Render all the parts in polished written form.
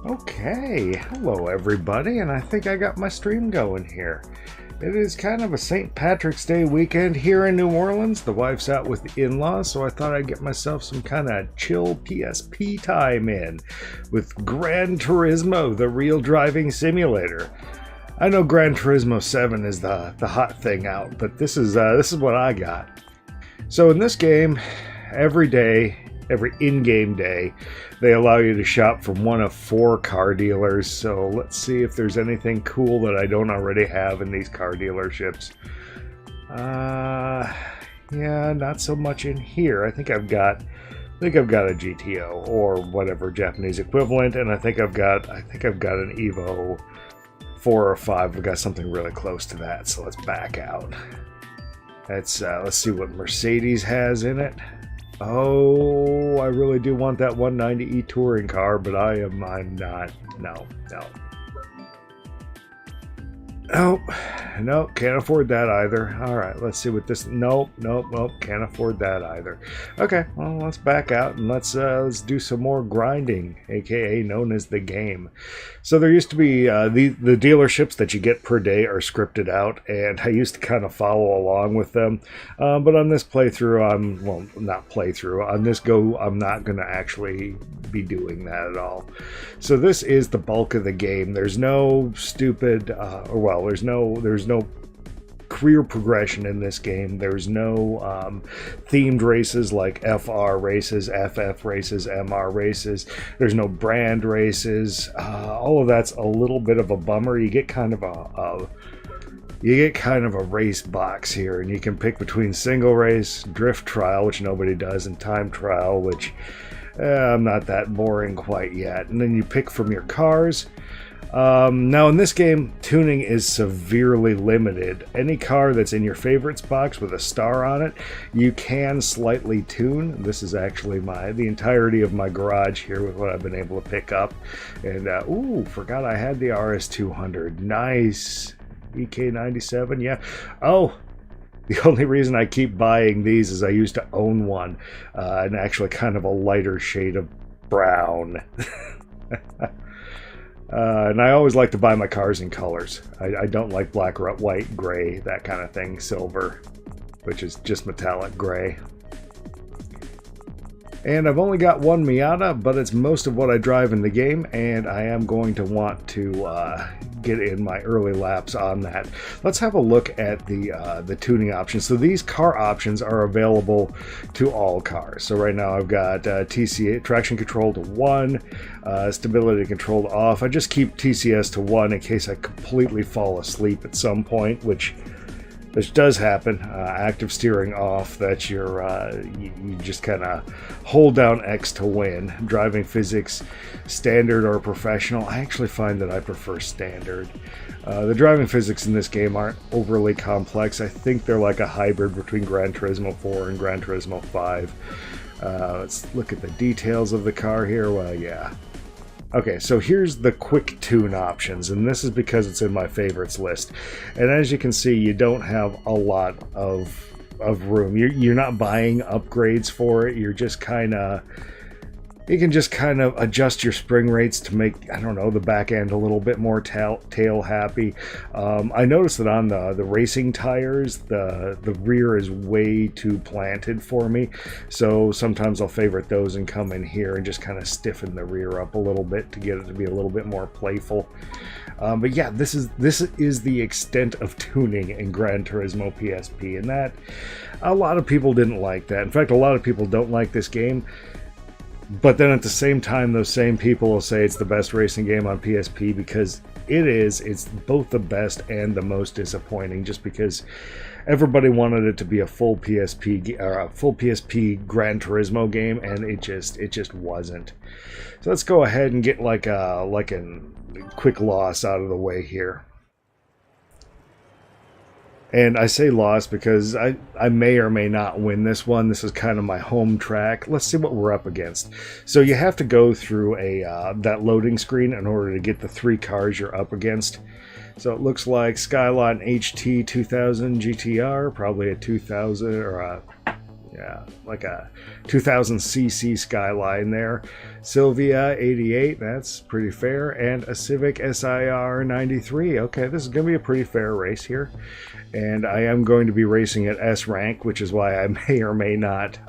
Okay, hello everybody, and I think I got my stream going here. It is kind of a St. Patrick's Day weekend here in New Orleans. The wife's out with the in-laws, so I thought I'd get myself some kind of chill PSP time in with Gran Turismo, the real driving simulator. I know Gran Turismo 7 is the hot thing out, but this is what I got. So in this game, every day, every in-game day, they allow you to shop from one of 4 car dealers. So let's see if there's anything cool that I don't already have in these car dealerships. Yeah, not so much in here. I think I've got a GTO or whatever Japanese equivalent, and I think I've got an Evo 4 or 5. We've got something really close to that. So let's back out. Let's see what Mercedes has in it. Oh, I really do want that 190e touring car, but I'm not. No. Nope, can't afford that either. All right, let's see what this. Nope, can't afford that either. Okay, well, let's back out and let's do some more grinding, aka known as the game. So there used to be the dealerships that you get per day are scripted out, and I used to kind of follow along with them. But on this playthrough, on this go, I'm not going to actually be doing that at all. So this is the bulk of the game. There's no stupid, there's no career progression in this game. There's no themed races like FR races, FF races, MR races. There's no brand races. All of that's a little bit of a bummer. You get kind of a race box here, and you can pick between single race, drift trial, which nobody does, and time trial, which I'm not that boring quite yet. And then you pick from your cars. Now in this game, tuning is severely limited. Any car that's in your favorites box with a star on it, you can slightly tune. This is actually the entirety of my garage here with what I've been able to pick up. And ooh, forgot I had the RS200. Nice. EK97, yeah. Oh, the only reason I keep buying these is I used to own one, and actually kind of a lighter shade of brown. And I always like to buy my cars in colors. I don't like black, white, gray, that kind of thing. Silver, which is just metallic gray. And I've only got one Miata, but it's most of what I drive in the game, and I am going to want to get in my early laps on that. Let's have a look at the tuning options. So these car options are available to all cars. So right now I've got TCA traction control to 1, stability control to off. I just keep TCS to 1 in case I completely fall asleep at some point, which does happen. Active steering off, that's your you just kind of hold down X to win. Driving physics, standard or professional. I actually find that I prefer standard. The driving physics in this game aren't overly complex. I think they're like a hybrid between Gran Turismo 4 and Gran Turismo 5. Let's look at the details of the car here. Well, yeah. Okay, so here's the quick tune options, and this is because it's in my favorites list. And as you can see, you don't have a lot of room. You're not buying upgrades for it. You're just you can just kind of adjust your spring rates to make, I don't know, the back end a little bit more tail happy. I noticed that on the racing tires, the rear is way too planted for me. So sometimes I'll favorite those and come in here and just kind of stiffen the rear up a little bit to get it to be a little bit more playful. But yeah, this is the extent of tuning in Gran Turismo PSP, and that a lot of people didn't like that. In fact, a lot of people don't like this game. But then at the same time, those same people will say it's the best racing game on PSP because it is. It's both the best and the most disappointing, just because everybody wanted it to be a full PSP Gran Turismo game, and it just wasn't. So let's go ahead and get like a quick loss out of the way here. And I say lost because I may or may not win this one. This is kind of my home track. Let's see what we're up against. So you have to go through that loading screen in order to get the 3 cars you're up against. So it looks like Skyline HT 2000 GTR, probably a 2000 or a Yeah, like a 2000cc Skyline there. Sylvia 88, that's pretty fair. And a Civic SIR 93. Okay, this is going to be a pretty fair race here. And I am going to be racing at S rank, which is why I may or may not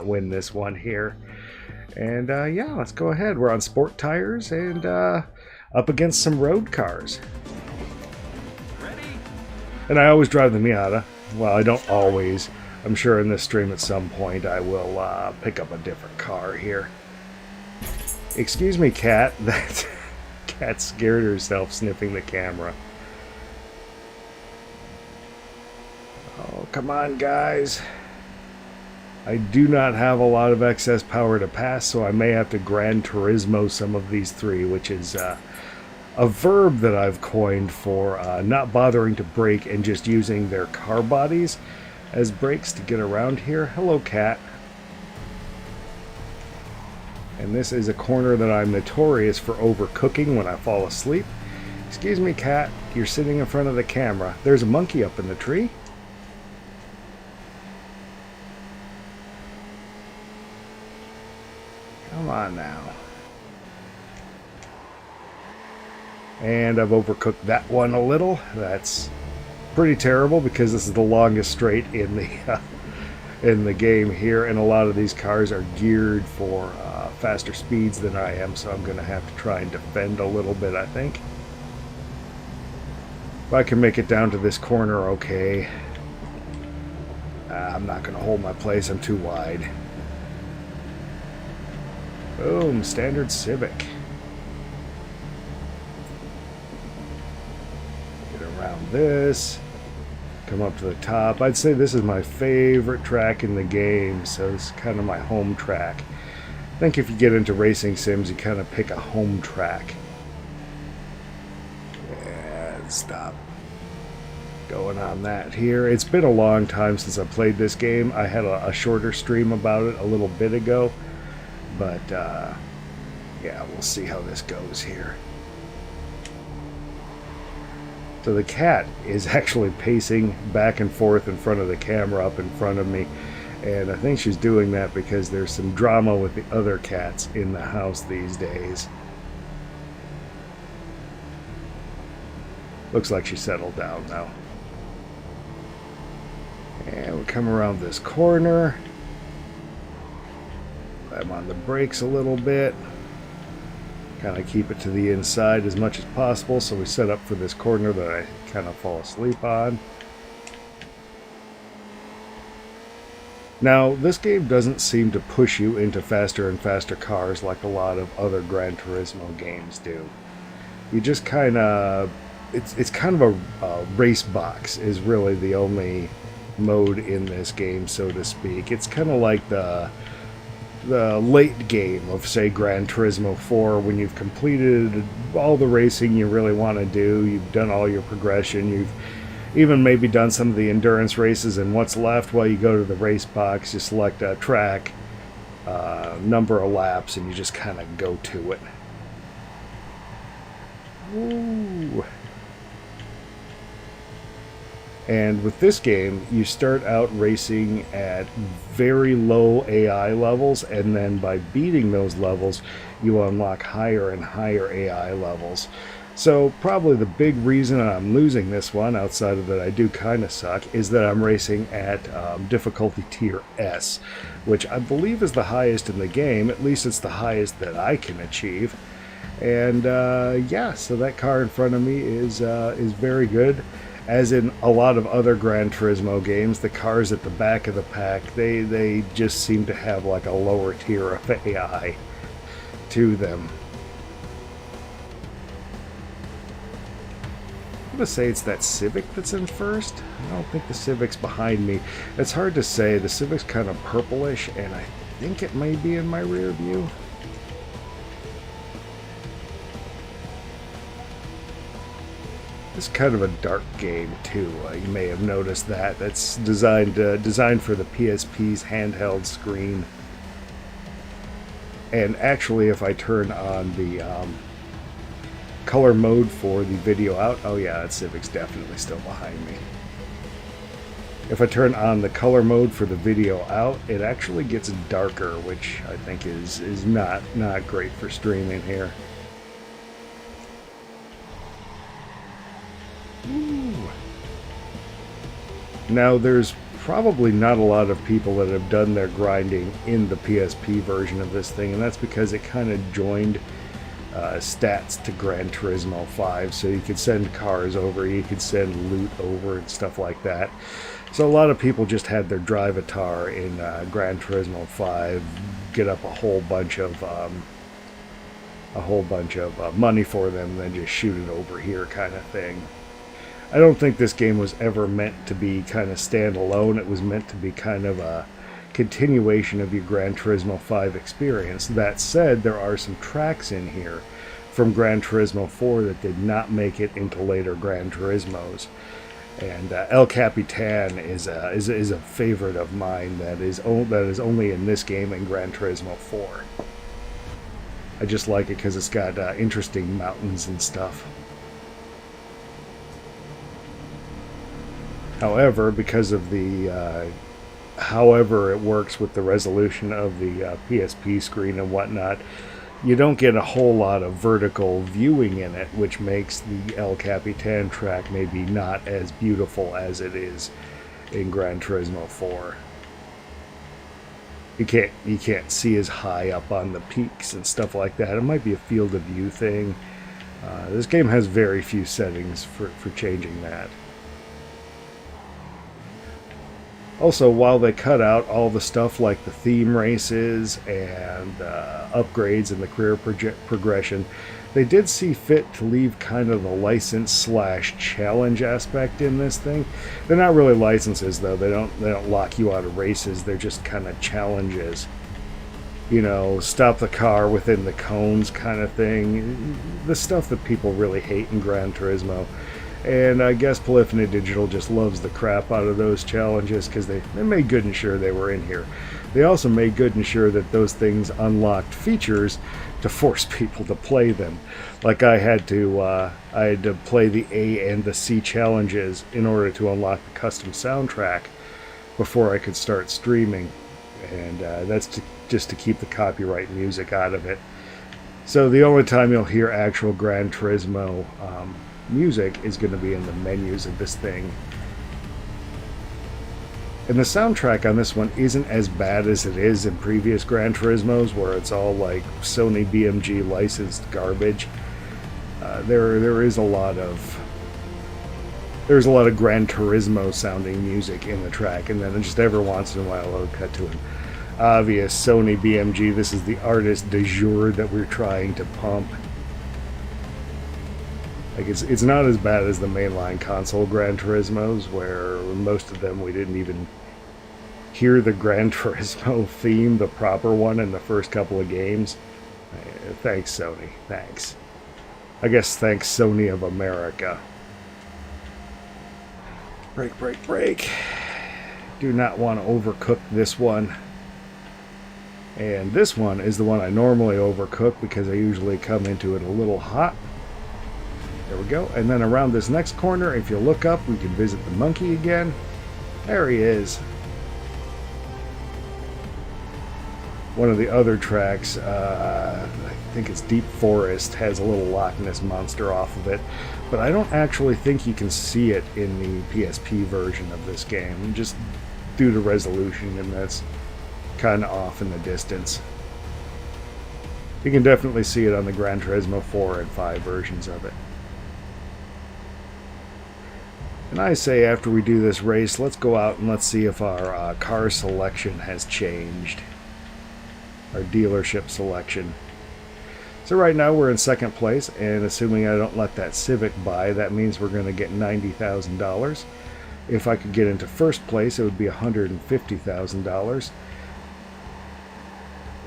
win this one here. And yeah, let's go ahead. We're on sport tires and up against some road cars. And I always drive the Miata. Well, I don't always. I'm sure in this stream at some point I will pick up a different car here. Excuse me, Cat. That Cat scared herself sniffing the camera. Oh, come on, guys. I do not have a lot of excess power to pass, so I may have to Gran Turismo some of these three, which is a verb that I've coined for not bothering to brake and just using their car bodies as brakes to get around here. Hello, Cat. And this is a corner that I'm notorious for overcooking when I fall asleep. Excuse me, Cat. You're sitting in front of the camera. There's a monkey up in the tree. Come on now. And I've overcooked that one a little. That's pretty terrible because this is the longest straight in the game here, and a lot of these cars are geared for faster speeds than I am, so I'm going to have to try and defend a little bit, I think. If I can make it down to this corner, okay. I'm not going to hold my place. I'm too wide. Boom, standard Civic. Get around this. Come up to the top. I'd say this is my favorite track in the game, so it's kind of my home track. I think if you get into racing sims, you kind of pick a home track. And stop going on that here. It's been a long time since I played this game. I had a shorter stream about it a little bit ago. But, yeah, we'll see how this goes here. So the cat is actually pacing back and forth in front of the camera up in front of me. And I think she's doing that because there's some drama with the other cats in the house these days. Looks like she settled down now. And we come around this corner. I'm on the brakes a little bit. Kind of keep it to the inside as much as possible, so we set up for this corner that I kind of fall asleep on. Now, this game doesn't seem to push you into faster and faster cars like a lot of other Gran Turismo games do. You just kind of... It's kind of a race box is really the only mode in this game, so to speak. It's kind of like the late game of, say, Gran Turismo 4, when you've completed all the racing you really want to do, you've done all your progression, you've even maybe done some of the endurance races, and what's left, well, you go to the race box, you select a track, number of laps, and you just kind of go to it. Ooh. And with this game, you start out racing at very low AI levels, and then by beating those levels, you unlock higher and higher AI levels. So probably the big reason I'm losing this one, outside of that I do kind of suck, is that I'm racing at difficulty tier S, which I believe is the highest in the game. At least it's the highest that I can achieve. And yeah, so that car in front of me is very good. As in a lot of other Gran Turismo games, the cars at the back of the pack, they just seem to have like a lower tier of AI to them. I'm going to say it's that Civic that's in first. I don't think the Civic's behind me. It's hard to say. The Civic's kind of purplish, and I think it may be in my rear view. It's kind of a dark game too. You may have noticed that. That's designed for the PSP's handheld screen. And actually, if I turn on the color mode for the video out, oh yeah, that Civic's definitely still behind me. If I turn on the color mode for the video out, it actually gets darker, which I think is not great for streaming here. Ooh. Now, there's probably not a lot of people that have done their grinding in the PSP version of this thing, and that's because it kind of joined stats to Gran Turismo 5, so you could send cars over, you could send loot over and stuff like that. So a lot of people just had their drivatar in Gran Turismo 5 get up a whole bunch of money for them and then just shoot it over here kind of thing. I don't think this game was ever meant to be kind of standalone. It was meant to be kind of a continuation of your Gran Turismo 5 experience. That said, there are some tracks in here from Gran Turismo 4 that did not make it into later Gran Turismos. And El Capitan is a favorite of mine that is only in this game and Gran Turismo 4. I just like it because it's got interesting mountains and stuff. However, because of the however it works with the resolution of the PSP screen and whatnot, you don't get a whole lot of vertical viewing in it, which makes the El Capitan track maybe not as beautiful as it is in Gran Turismo 4. You can't see as high up on the peaks and stuff like that. It might be a field of view thing. This game has very few settings for changing that. Also, while they cut out all the stuff like the theme races and upgrades and the career progression, they did see fit to leave kind of the license/challenge aspect in this thing. They're not really licenses though. They don't lock you out of races. They're just kind of challenges. You know, stop the car within the cones kind of thing. The stuff that people really hate in Gran Turismo. And I guess Polyphony Digital just loves the crap out of those challenges because they made good and sure they were in here. They also made good and sure that those things unlocked features to force people to play them. Like I had to play the A and the C challenges in order to unlock the custom soundtrack before I could start streaming. And that's just to keep the copyright music out of it. So the only time you'll hear actual Gran Turismo music is going to be in the menus of this thing. And the soundtrack on this one isn't as bad as it is in previous Gran Turismos, where it's all like Sony BMG licensed garbage. There's a lot of Gran Turismo sounding music in the track, and then just every once in a while it'll cut to an obvious Sony BMG. This is the artist du jour that we're trying to pump. Like it's not as bad as the mainline console Gran Turismos, where most of them we didn't even hear the Gran Turismo theme, the proper one, in the first couple of games. Thanks, Sony. Thanks. I guess thanks, Sony of America. Break, break, break. Do not want to overcook this one. And this one is the one I normally overcook because I usually come into it a little hot. There we go. And then around this next corner, if you look up, we can visit the monkey again. There he is. One of the other tracks, I think it's Deep Forest, has a little Loch Ness monster off of it. But I don't actually think you can see it in the PSP version of this game, just due to resolution, and that's kind of off in the distance. You can definitely see it on the Gran Turismo 4 and 5 versions of it. And I say, after we do this race, let's go out and let's see if our car selection has changed. Our dealership selection. So right now we're in second place, and assuming I don't let that Civic buy, that means we're going to get $90,000. If I could get into first place, it would be $150,000.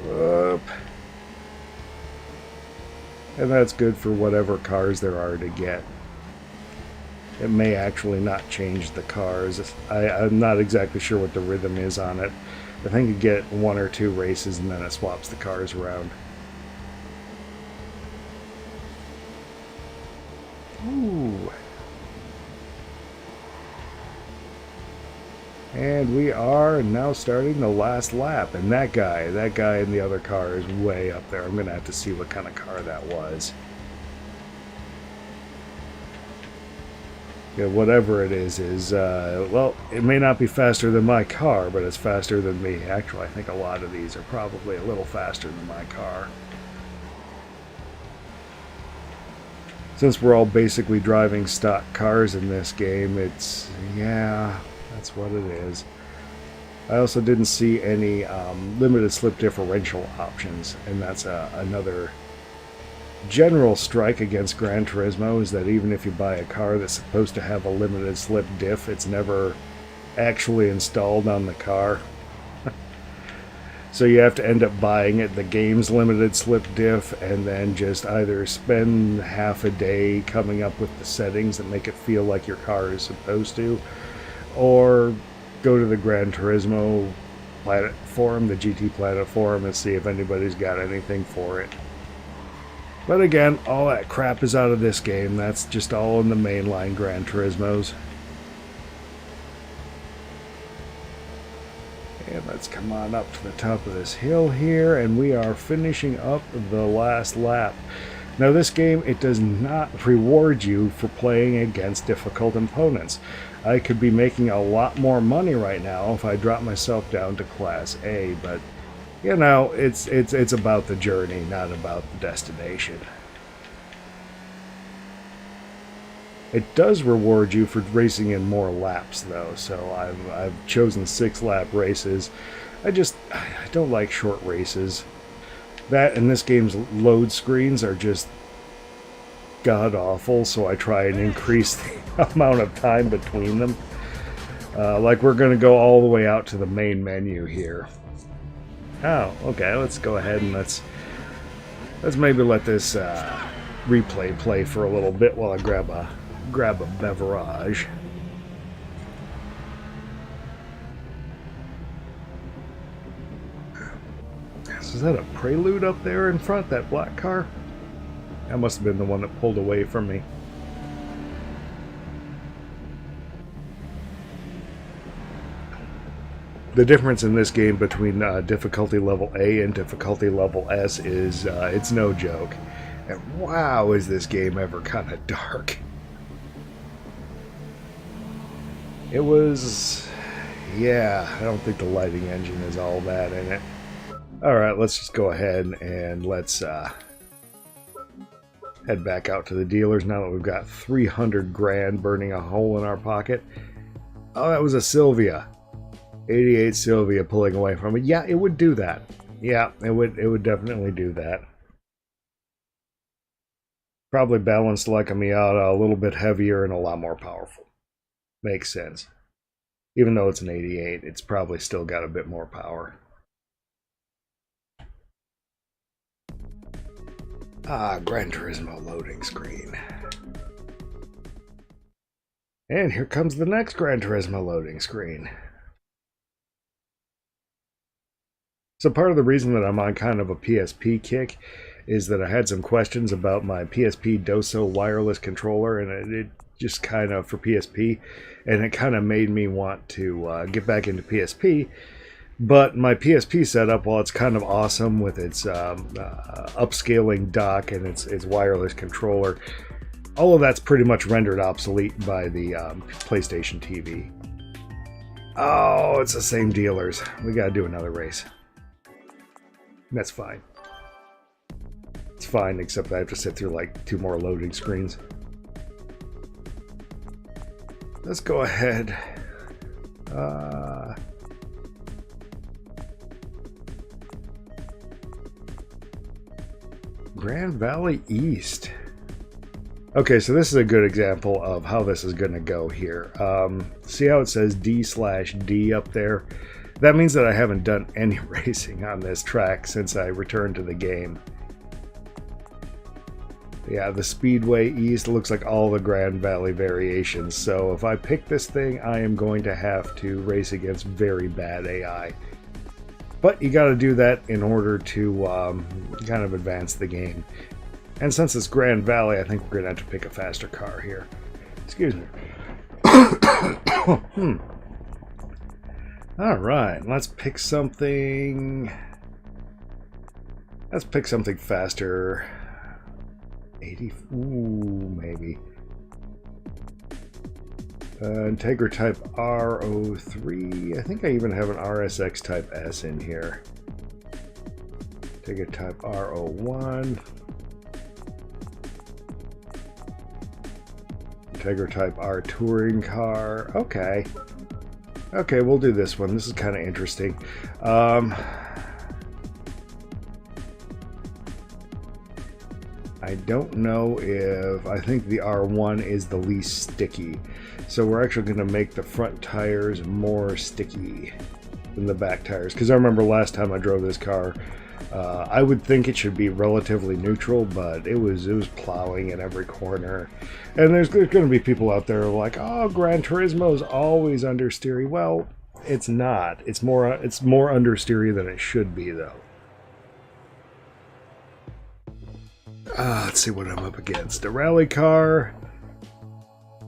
Whoop. And that's good for whatever cars there are to get. It may actually not change the cars. I'm not exactly sure what the rhythm is on it. I think you get one or two races and then it swaps the cars around. Ooh. And we are now starting the last lap. And that guy in the other car is way up there. I'm going to have to see what kind of car that was. Yeah, whatever it is, well, it may not be faster than my car, but it's faster than me. Actually, I think a lot of these are probably a little faster than my car. Since we're all basically driving stock cars in this game, yeah, that's what it is. I also didn't see any limited slip differential options, and that's another general strike against Gran Turismo, is that even if you buy a car that's supposed to have a limited slip diff, it's never actually installed on the car. So you have to end up buying it, the game's limited slip diff, and then just either spend half a day coming up with the settings that make it feel like your car is supposed to, or go to the Gran Turismo Planet forum, the GT Planet forum, and see if anybody's got anything for it. But again, all that crap is out of this game. That's just all in the mainline Gran Turismos. And let's come on up to the top of this hill here, and we are finishing up the last lap. Now this game, it does not reward you for playing against difficult opponents. I could be making a lot more money right now if I drop myself down to Class A, but you know, it's about the journey, not about the destination. It does reward you for racing in more laps, though, so I've chosen 6-lap races. I don't like short races. That and this game's load screens are just god-awful, so I try and increase the amount of time between them. Like we're going to go all the way out to the main menu here. Oh, okay, let's go ahead and let's maybe let this replay play for a little bit while I grab a beverage. So is that a Prelude up there in front, that black car? That must have been the one that pulled away from me. The difference in this game between difficulty level A and difficulty level S is it's no joke. And wow, is this game ever kind of dark. It was, yeah, I don't think the lighting engine is all that in it. Alright, let's just go ahead and let's head back out to the dealers now that we've got 300 grand burning a hole in our pocket. Oh, that was a Sylvia. 88 Sylvia pulling away from it. Yeah, it would do that. Yeah, it would definitely do that. Probably balanced like a Miata, a little bit heavier and a lot more powerful. Makes sense. Even though it's an 88, it's probably still got a bit more power. Ah, Gran Turismo loading screen. And here comes the next Gran Turismo loading screen. So part of the reason that I'm on kind of a PSP kick is that I had some questions about my PSP Doso wireless controller, and it just kind of, for PSP, and it kind of made me want to get back into PSP. But my PSP setup, while it's kind of awesome with its upscaling dock and its wireless controller, all of that's pretty much rendered obsolete by the PlayStation TV. Oh, it's the same dealers. We gotta do another race. That's fine. It's fine, except I have to sit through like 2 more loading screens. Let's go ahead. Grand Valley East. Okay, so this is a good example of how this is going to go here. See how it says D/D up there? That means that I haven't done any racing on this track since I returned to the game. Yeah, the Speedway East looks like all the Grand Valley variations, so if I pick this thing, I am going to have to race against very bad AI. But you gotta do that in order to kind of advance the game. And since it's Grand Valley, I think we're gonna have to pick a faster car here. Excuse me. All right, let's pick something. Let's pick something faster. 80. Ooh, maybe. Integra Type R03. I think I even have an RSX Type S in here. Integra Type R01. Integra Type R Touring Car. Okay. Okay, we'll do this one. This is kind of interesting. I don't know if... I think the R1 is the least sticky. So we're actually going to make the front tires more sticky than the back tires. Because I remember last time I drove this car, I would think it should be relatively neutral, but it was plowing in every corner. And there's going to be people out there like, oh, Gran Turismo is always understeery. Well, it's not. It's more understeery than it should be, though. Let's see what I'm up against. A rally car,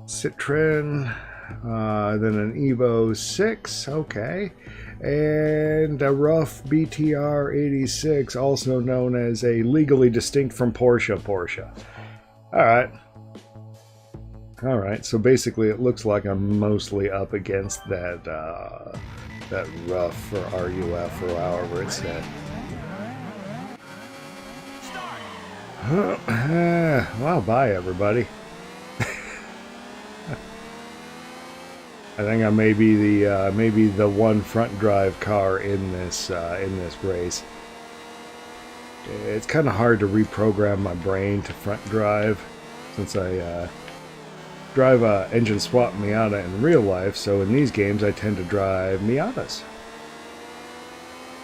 Citroen, then an Evo 6, okay, and a rough BTR 86, also known as a legally distinct from Porsche. All right. So basically, it looks like I'm mostly up against that that rough or RUF or however it's said. Well, bye everybody. I think I may be the one front drive car in this race. It's kind of hard to reprogram my brain to front drive since I drive a engine swap Miata in real life. So in these games, I tend to drive Miatas.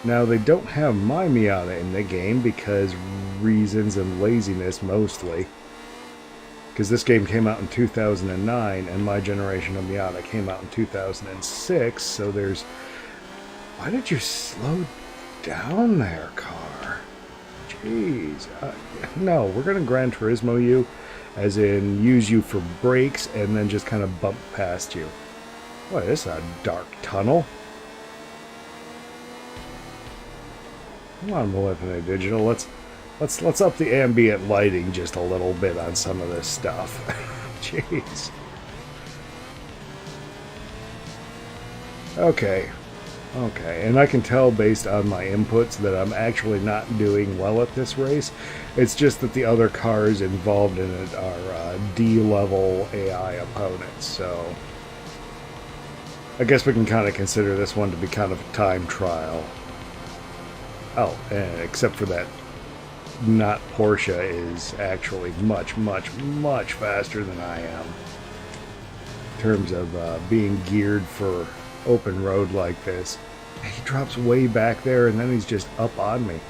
Now, they don't have my Miata in the game because reasons and laziness mostly. Because this game came out in 2009 and my generation of Miata came out in 2006. So there's... Why did you slow down there, car? Jeez. No, we're going to Gran Turismo you, as in use you for brakes and then just kind of bump past you. What, this is a dark tunnel? Come on, Maleficent Digital. Let's up the ambient lighting just a little bit on some of this stuff. Jeez. Okay, and I can tell based on my inputs that I'm actually not doing well at this race. It's just that the other cars involved in it are D-level AI opponents, so I guess we can kind of consider this one to be kind of a time trial. Oh, except for that, not Porsche is actually much faster than I am in terms of being geared for open road like this. He drops way back there and then he's just up on me.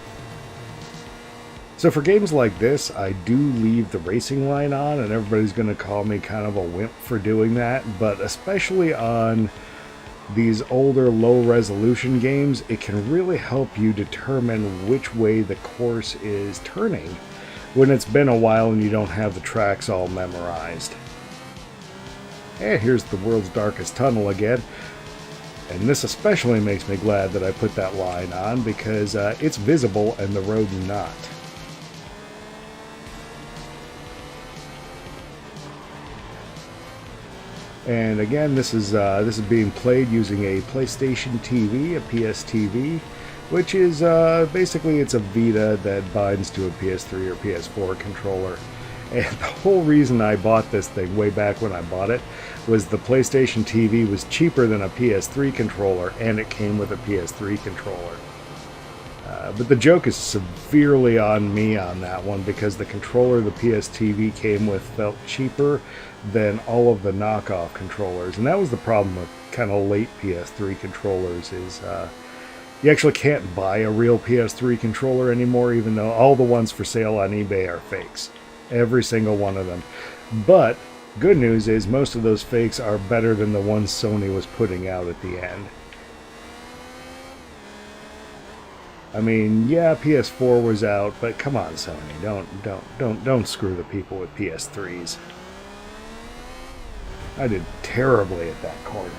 So for games like this, I do leave the racing line on, and everybody's going to call me kind of a wimp for doing that, but especially on these older low-resolution games, it can really help you determine which way the course is turning when it's been a while and you don't have the tracks all memorized. And here's the world's darkest tunnel again. And this especially makes me glad that I put that line on because it's visible and the road not. And again, this is being played using a PlayStation TV, a PSTV, which is basically it's a Vita that binds to a PS3 or PS4 controller. And the whole reason I bought this thing way back when I bought it was the PlayStation TV was cheaper than a PS3 controller, and it came with a PS3 controller. But the joke is severely on me on that one because the controller the PSTV came with felt cheaper than all of the knockoff controllers. And that was the problem with kind of late PS3 controllers is you actually can't buy a real PS3 controller anymore, even though all the ones for sale on eBay are fakes. Every single one of them. But good news is most of those fakes are better than the ones Sony was putting out at the end. I mean, yeah, PS4 was out, but come on, Sony, don't screw the people with PS3s. I did terribly at that corner.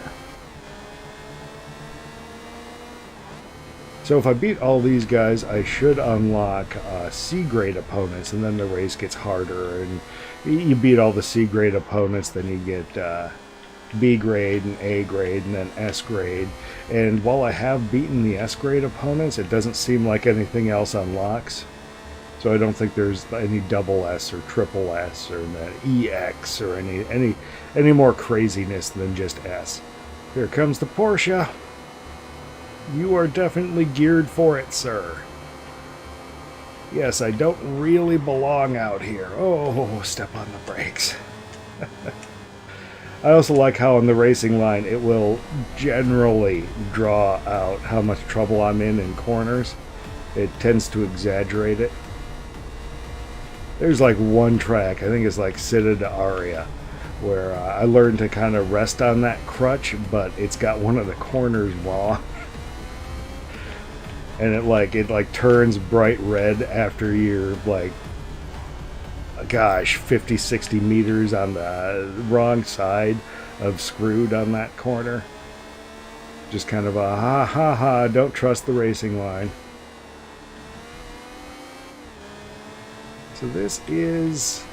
So if I beat all these guys, I should unlock C-grade opponents, and then the race gets harder. And you beat all the C-grade opponents, then you get B grade and A grade and then S grade. And while I have beaten the S grade opponents, it doesn't seem like anything else unlocks. So I don't think there's any double S or triple S or EX or any more craziness than just S. Here comes the Porsche. You are definitely geared for it, sir. Yes, I don't really belong out here. Oh, step on the brakes. I also like how on the racing line it will generally draw out how much trouble I'm in corners. It tends to exaggerate it. There's like one track, I think it's like Cita de Aria, where I learned to kind of rest on that crutch, but it's got one of the corners wrong. And it turns bright red after you're like, gosh, 50, 60 meters on the wrong side of screwed on that corner. Just kind of a ha ha ha, don't trust the racing line. So this is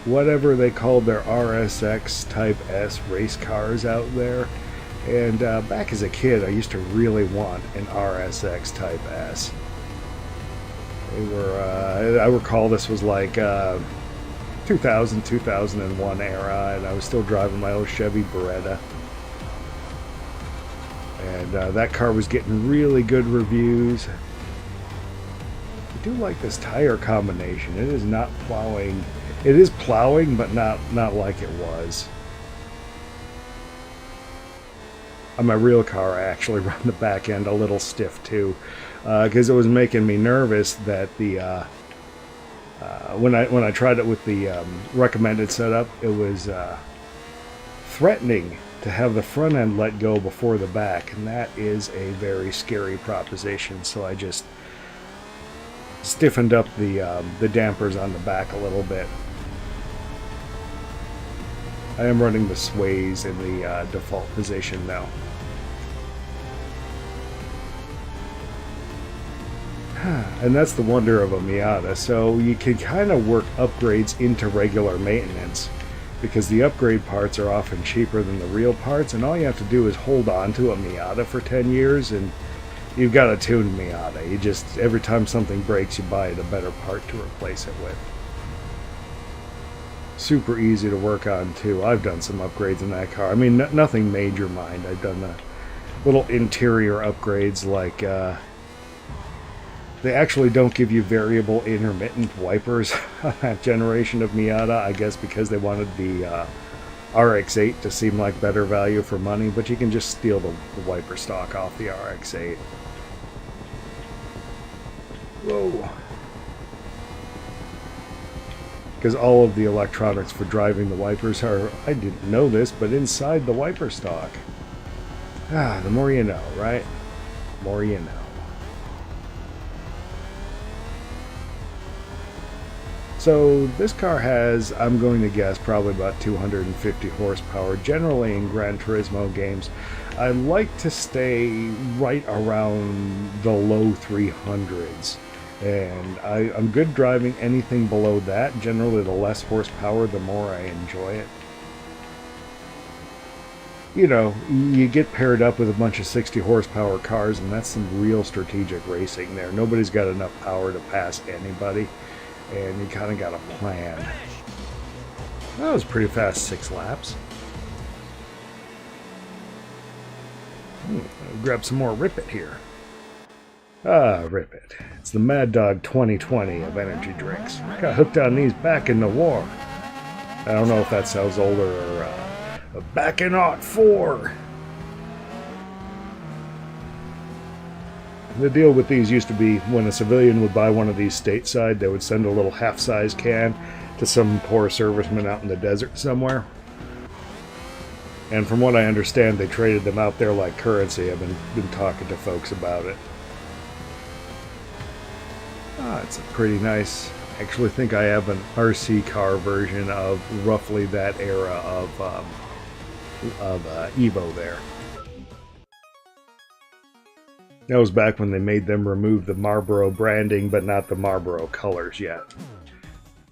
whatever they called their RSX Type S race cars out there. And back as a kid, I used to really want an RSX Type S. They were, I recall this was like 2000, 2001 era, and I was still driving my old Chevy Beretta. And that car was getting really good reviews. I do like this tire combination. It is not plowing. It is plowing, but not like it was. On my real car, I actually run the back end a little stiff too, because it was making me nervous that the when I tried it with the recommended setup, it was threatening to have the front end let go before the back, and that is a very scary proposition. So I just stiffened up the dampers on the back a little bit. I am running the sways in the default position now. And that's the wonder of a Miata. So you can kind of work upgrades into regular maintenance, because the upgrade parts are often cheaper than the real parts, and all you have to do is hold on to a Miata for 10 years and you've got a tuned Miata. You just, every time something breaks, you buy it a better part to replace it with. Super easy to work on too. I've done some upgrades in that car. I mean, nothing major mind. I've done the little interior upgrades, like they actually don't give you variable intermittent wipers on that generation of Miata, I guess because they wanted the RX-8 to seem like better value for money, but you can just steal the wiper stock off the RX-8. Whoa. Because all of the electronics for driving the wipers are, I didn't know this, but inside the wiper stock. Ah, the more you know, right? The more you know. So this car has, I'm going to guess, probably about 250 horsepower. Generally in Gran Turismo games, I like to stay right around the low 300s. And I'm good driving anything below that. Generally, the less horsepower, the more I enjoy it. You know, you get paired up with a bunch of 60 horsepower cars, and that's some real strategic racing there. Nobody's got enough power to pass anybody, and you kind of got a plan. That was pretty fast, 6 laps. Grab some more Rip It here. Ah, Rip It. It's the Mad Dog 2020 of energy drinks. Got hooked on these back in the war. I don't know if that sounds older or back in '04. The deal with these used to be when a civilian would buy one of these stateside, they would send a little half-size can to some poor serviceman out in the desert somewhere. And from what I understand, they traded them out there like currency. I've been talking to folks about it. It's a pretty nice, I actually think I have an RC car version of roughly that era of Evo there. That was back when they made them remove the Marlboro branding, but not the Marlboro colors yet.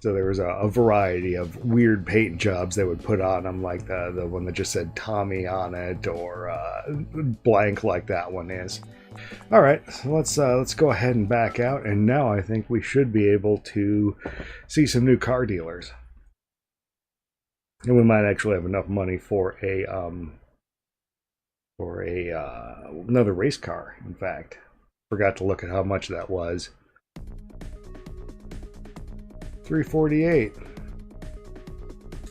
So there was a variety of weird paint jobs they would put on them, like the one that just said Tommy on it, or blank like that one is. All right, so let's go ahead and back out, and now I think we should be able to see some new car dealers, and we might actually have enough money for another race car. In fact, forgot to look at how much that was. $348.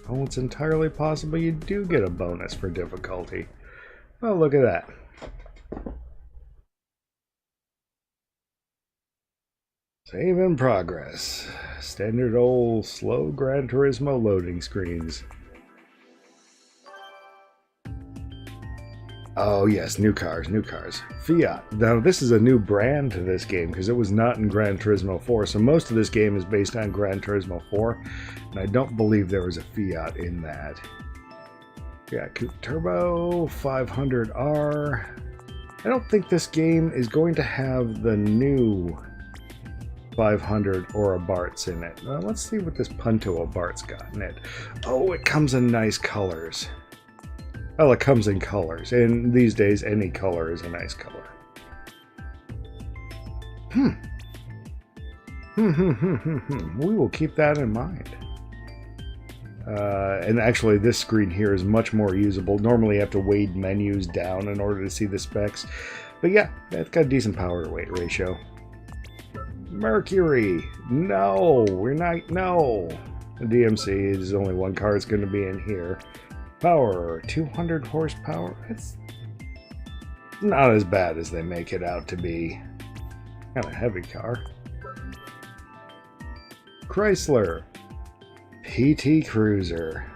Oh, it's entirely possible you do get a bonus for difficulty. Oh, look at that. Save in progress. Standard old slow Gran Turismo loading screens. Oh yes, new cars, new cars. Fiat. Now this is a new brand to this game because it was not in Gran Turismo 4. So most of this game is based on Gran Turismo 4. And I don't believe there was a Fiat in that. Yeah, Coupe Turbo, 500R. I don't think this game is going to have the new 500 or Abarths in it. Well, let's see what this Punto Abarth's got in it. Oh, it comes in nice colors. Well, it comes in colors, and these days any color is a nice color. We will keep that in mind. And actually this screen here is much more usable. Normally you have to wade menus down in order to see the specs. But yeah, it's got a decent power to weight ratio. Mercury! No! We're not... No! The DMC is only one car that's going to be in here. Power, 200 horsepower. It's not as bad as they make it out to be. Kind of heavy car. Chrysler Pt Cruiser.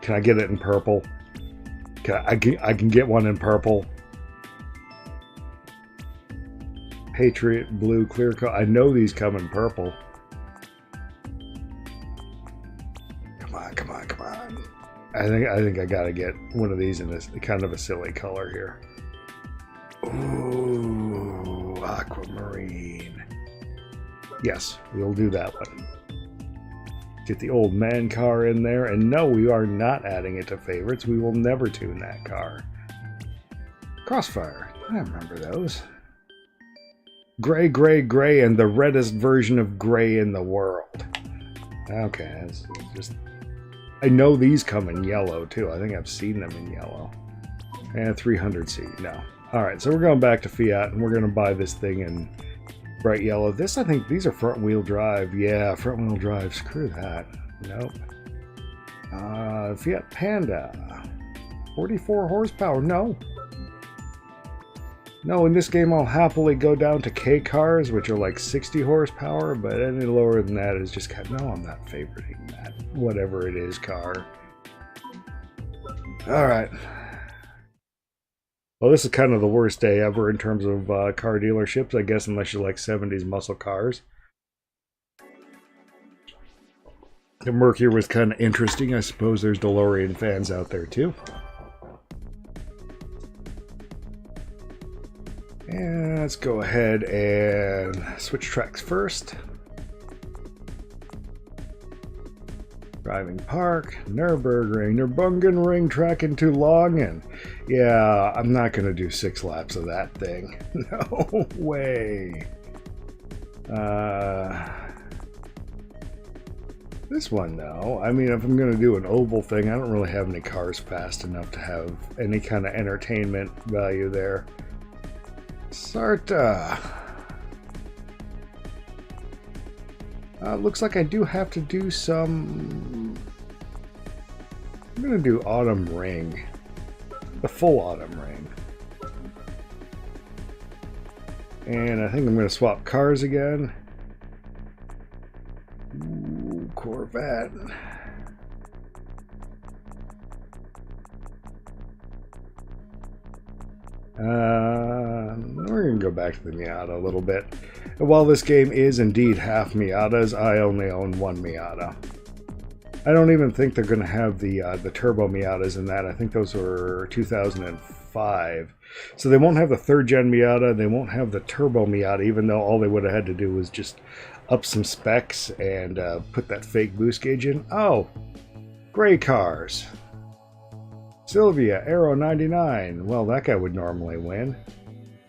Can I get it in purple? I can get one in purple. Patriot blue clear coat. I know these come in purple. Come on, come on, come on. I think I gotta get one of these in this kind of a silly color here. Ooh, aquamarine. Yes, we'll do that one. Get the old man car in there, and no, we are not adding it to favorites. We will never tune that car. Crossfire. I remember those. Gray, gray, gray, and the reddest version of gray in the world. Okay, it's just... I know these come in yellow, too. I think I've seen them in yellow. And 300C, no. Alright, so we're going back to Fiat, and we're going to buy this thing in bright yellow. This, I think, these are front-wheel drive. Yeah, front-wheel drive. Screw that. Nope. Fiat Panda. 44 horsepower. No. No, in this game I'll happily go down to K cars, which are like 60 horsepower, but any lower than that is just kind of... No, I'm not favoriting that. Whatever it is, car. Alright. Well, this is kind of the worst day ever in terms of car dealerships, I guess, unless you like 70s muscle cars. The Mercury was kind of interesting. I suppose there's DeLorean fans out there, too. And let's go ahead and switch tracks first. Driving Park, Nürburgring Ring tracking too long, and yeah, I'm not going to do 6 laps of that thing. No way. This one, though, I mean, if I'm going to do an oval thing, I don't really have any cars fast enough to have any kind of entertainment value there. Sarta. Looks like I do have to do some... I'm going to do Autumn Ring. The full Autumn Ring. And I think I'm going to swap cars again. Ooh, Corvette. We're going to go back to the Miata a little bit. And while this game is indeed half Miatas, I only own one Miata. I don't even think they're going to have the turbo Miatas in that. I think those were 2005. So they won't have the third gen Miata. They won't have the turbo Miata, even though all they would have had to do was just up some specs and put that fake boost gauge in. Oh, gray cars. Sylvia, Aero 99. Well, that guy would normally win.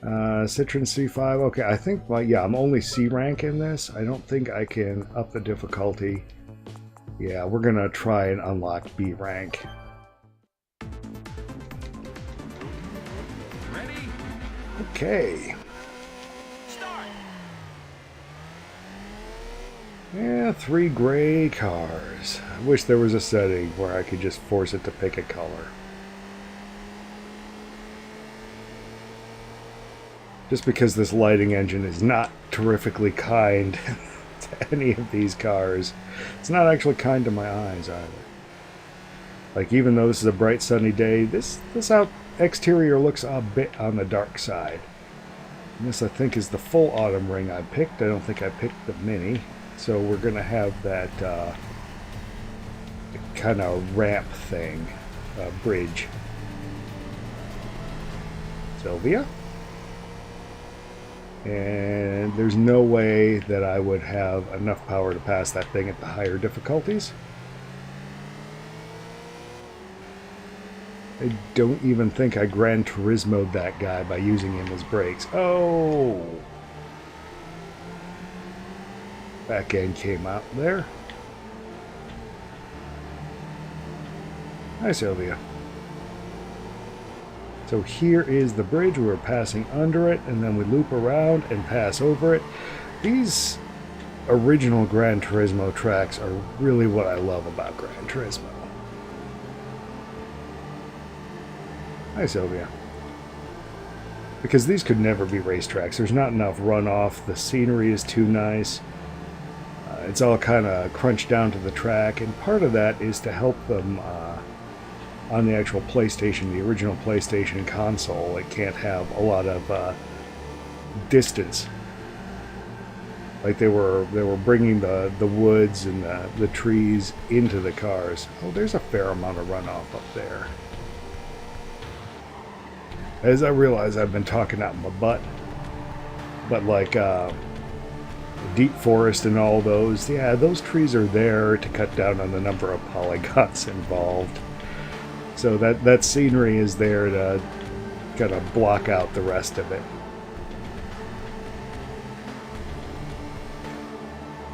Citroen C5. Okay, I think, well, yeah, I'm only C rank in this. I don't think I can up the difficulty. Yeah, we're gonna try and unlock B rank. Ready? Okay. Start. Yeah, 3 gray cars. I wish there was a setting where I could just force it to pick a color. Just because this lighting engine is not terrifically kind to any of these cars. It's not actually kind to my eyes either. Like, even though this is a bright sunny day, this exterior looks a bit on the dark side. And this, I think, is the full autumn ring I picked. I don't think I picked the mini. So we're going to have that kind of ramp thing, bridge. Sylvia? And there's no way that I would have enough power to pass that thing at the higher difficulties. I don't even think I Gran Turismo'd that guy by using him as brakes. Oh! Back end came out there. Hi, Sylvia. So here is the bridge. We're passing under it, and then we loop around and pass over it. These original Gran Turismo tracks are really what I love about Gran Turismo. Hi, Sylvia. Because these could never be racetracks. There's not enough runoff. The scenery is too nice. It's all kind of crunched down to the track, and part of that is to help them on the actual PlayStation, the original PlayStation console. It can't have a lot of distance. Like they were bringing the woods and the trees into the cars. Oh, there's a fair amount of runoff up there. As I realize, I've been talking out my butt, but like Deep Forest and all those, yeah, those trees are there to cut down on the number of polygons involved. So that scenery is there to kind of block out the rest of it.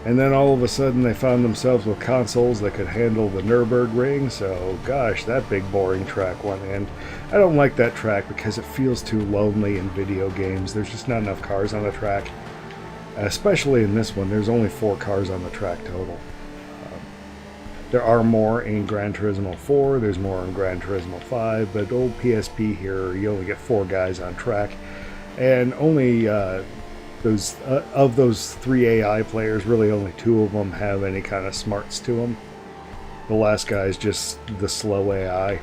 And then all of a sudden they found themselves with consoles that could handle the Nürburgring, so gosh, that big boring track went in. I don't like that track because it feels too lonely in video games. There's just not enough cars on the track. Especially in this one, there's only 4 cars on the track total. There are more in Gran Turismo 4, there's more in Gran Turismo 5, but old PSP here, you only get 4 guys on track. And only of those 3 AI players, really only 2 of them have any kind of smarts to them. The last guy is just the slow AI.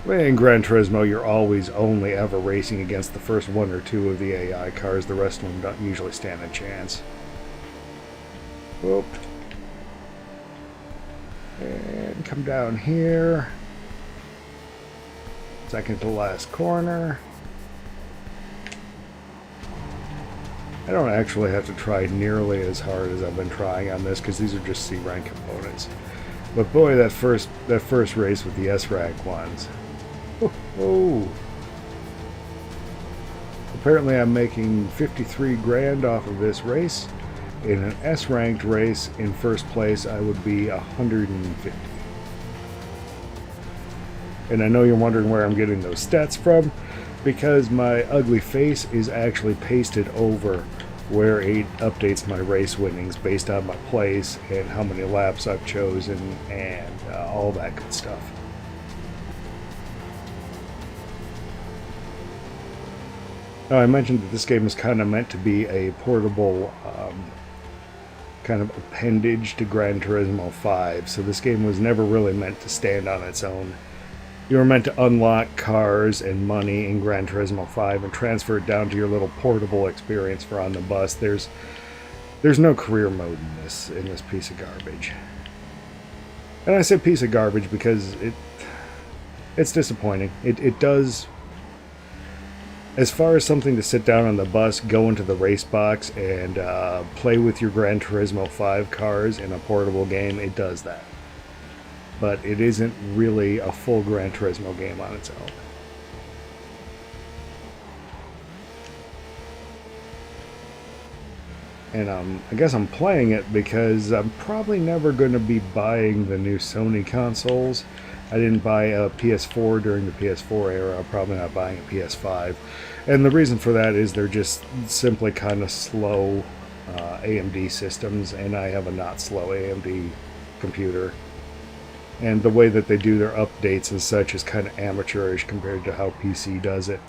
In Gran Turismo, you're always only ever racing against the first 1 or 2 of the AI cars. The rest of them don't usually stand a chance. Whoop. And come down here. Second to last corner. I don't actually have to try nearly as hard as I've been trying on this because these are just C rank components. But boy, that first race with the S rank ones. Oh. Apparently I'm making 53 grand off of this race. In an S ranked race in first place I would be 150. And I know you're wondering where I'm getting those stats from, because my ugly face is actually pasted over where it updates my race winnings based on my place and how many laps I've chosen and all that good stuff. Now, I mentioned that this game is kind of meant to be a portable kind of appendage to Gran Turismo 5, so this game was never really meant to stand on its own. You were meant to unlock cars and money in Gran Turismo 5 and transfer it down to your little portable experience for on the bus. There's There's no career mode in this piece of garbage. And I say piece of garbage because it's disappointing. It does, as far as something to sit down on the bus, go into the race box, and play with your Gran Turismo 5 cars in a portable game, it does that. But it isn't really a full Gran Turismo game on its own. And I guess I'm playing it because I'm probably never going to be buying the new Sony consoles. I didn't buy a PS4 during the PS4 era. I'm probably not buying a PS5. And the reason for that is they're just simply kind of slow AMD systems, and I have a not slow AMD computer. And the way that they do their updates and such is kind of amateurish compared to how PC does it.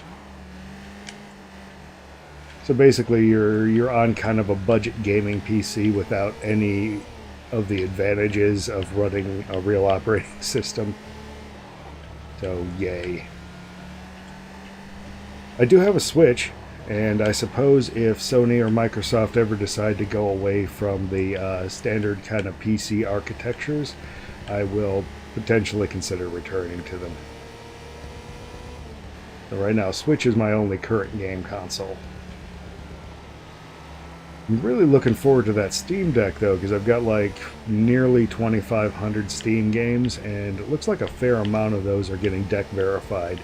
So basically you're on kind of a budget gaming PC without any of the advantages of running a real operating system. So yay. I do have a Switch, and I suppose if Sony or Microsoft ever decide to go away from the standard kind of PC architectures, I will potentially consider returning to them. So right now, Switch is my only current game console. I'm really looking forward to that Steam Deck, though, because I've got like nearly 2,500 Steam games, and it looks like a fair amount of those are getting deck verified.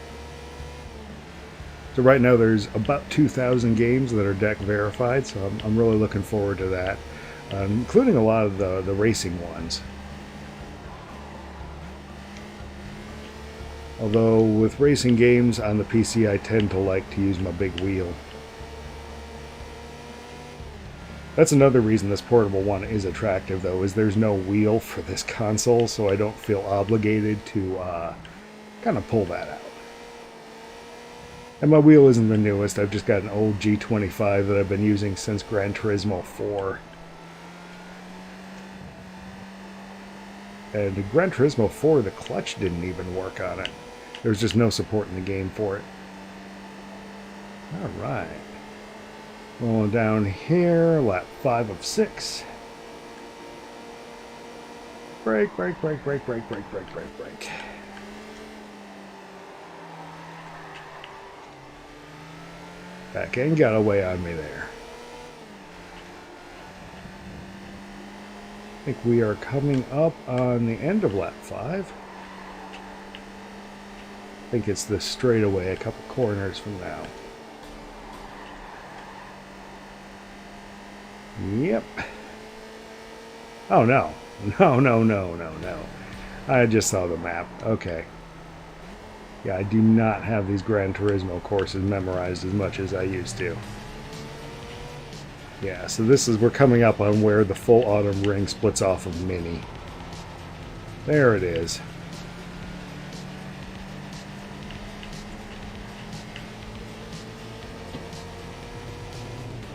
So right now there's about 2,000 games that are deck verified, so I'm really looking forward to that, including a lot of the racing ones. Although with racing games on the PC, I tend to like to use my big wheel. That's another reason this portable one is attractive, though, is there's no wheel for this console, so I don't feel obligated to kind of pull that out. And my wheel isn't the newest. I've just got an old G25 that I've been using since Gran Turismo 4. And in Gran Turismo 4, the clutch didn't even work on it. There was just no support in the game for it. Alright. Rolling down here, lap 5 of 6. Brake, brake, brake, brake, brake, brake, brake, brake, brake. Back end got away on me there. I think we are coming up on the end of lap 5. I think it's the straightaway, a couple corners from now. Yep. Oh, no. No, no, no, no, no. I just saw the map. Okay. Yeah, I do not have these Gran Turismo courses memorized as much as I used to. Yeah, so we're coming up on where the full autumn ring splits off of Mini. There it is.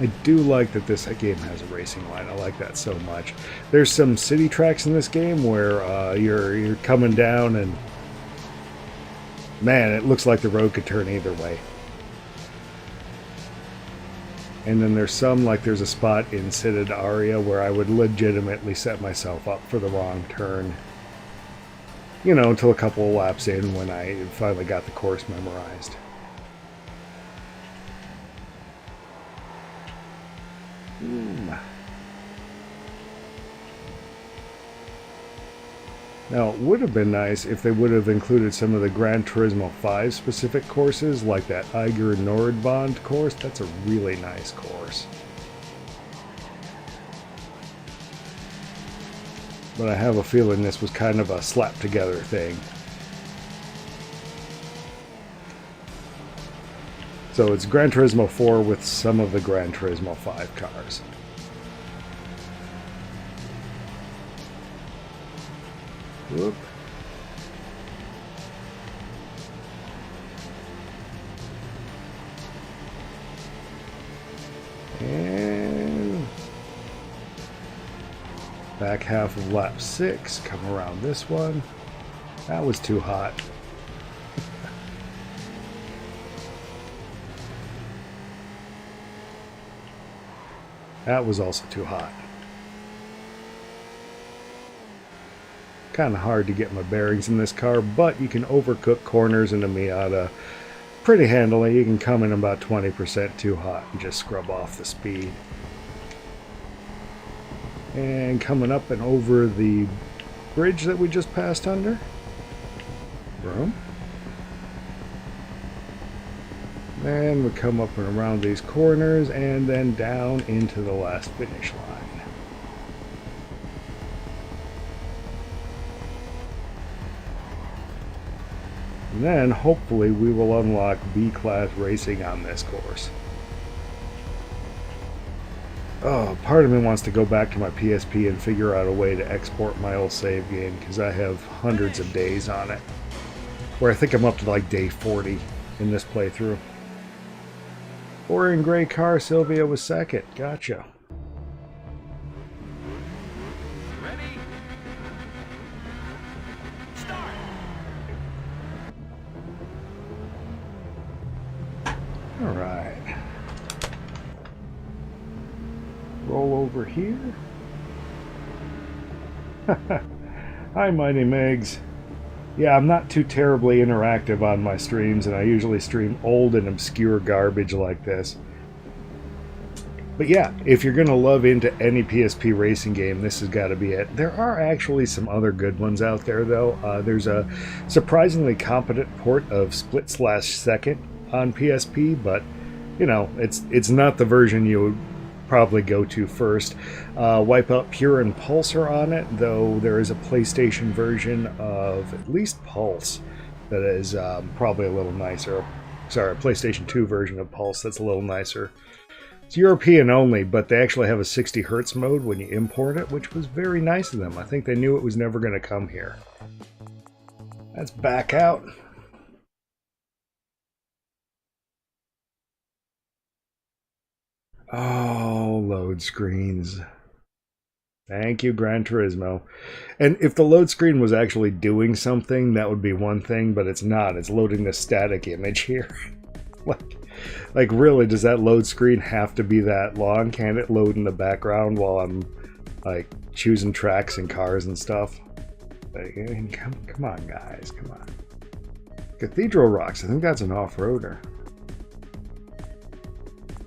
I do like that this game has a racing line. I like that so much. There's some city tracks in this game where you're coming down and man, it looks like the road could turn either way. And then there's some, like there's a spot in Citad Aria where I would legitimately set myself up for the wrong turn. You know, until a couple of laps in when I finally got the course memorized. Now, it would have been nice if they would have included some of the Gran Turismo 5 specific courses, like that Eiger Nordbond course. That's a really nice course. But I have a feeling this was kind of a slap-together thing. So it's Gran Turismo 4 with some of the Gran Turismo 5 cars. Whoop. And back half of lap 6, come around this one. That was too hot. That was also too hot. Kind of hard to get my bearings in this car, but you can overcook corners in the Miata pretty handily. You can come in about 20% too hot and just scrub off the speed. And coming up and over the bridge that we just passed under. Boom. Then we come up and around these corners and then down into the last finish line. And then hopefully we will unlock B-Class racing on this course. Oh, part of me wants to go back to my PSP and figure out a way to export my old save game, because I have hundreds of days on it. Where I think I'm up to like day 40 in this playthrough. Boring gray car, Sylvia was second. Gotcha. Ready? Start. Alright. Roll over here. Hi, Mighty Megs. Yeah, I'm not too terribly interactive on my streams, and I usually stream old and obscure garbage like this. But yeah, if you're going to love into any PSP racing game, this has got to be it. There are actually some other good ones out there, though. There's a surprisingly competent port of Split/Second on PSP, but, you know, it's not the version you would probably go to first. Wipeout Pure and Pulse are on it, though there is a PlayStation version of at least Pulse that is probably a little nicer. Sorry, a PlayStation 2 version of Pulse that's a little nicer. It's European only, but they actually have a 60 Hz mode when you import it, which was very nice of them. I think they knew it was never going to come here. Let's back out. Oh, load screens. Thank you, Gran Turismo. And if the load screen was actually doing something, that would be one thing, but it's not. It's loading the static image here. like really, does that load screen have to be that long? Can't it load in the background while I'm like choosing tracks and cars and stuff? Like, come on, guys, come on. Cathedral Rocks, I think that's an off-roader.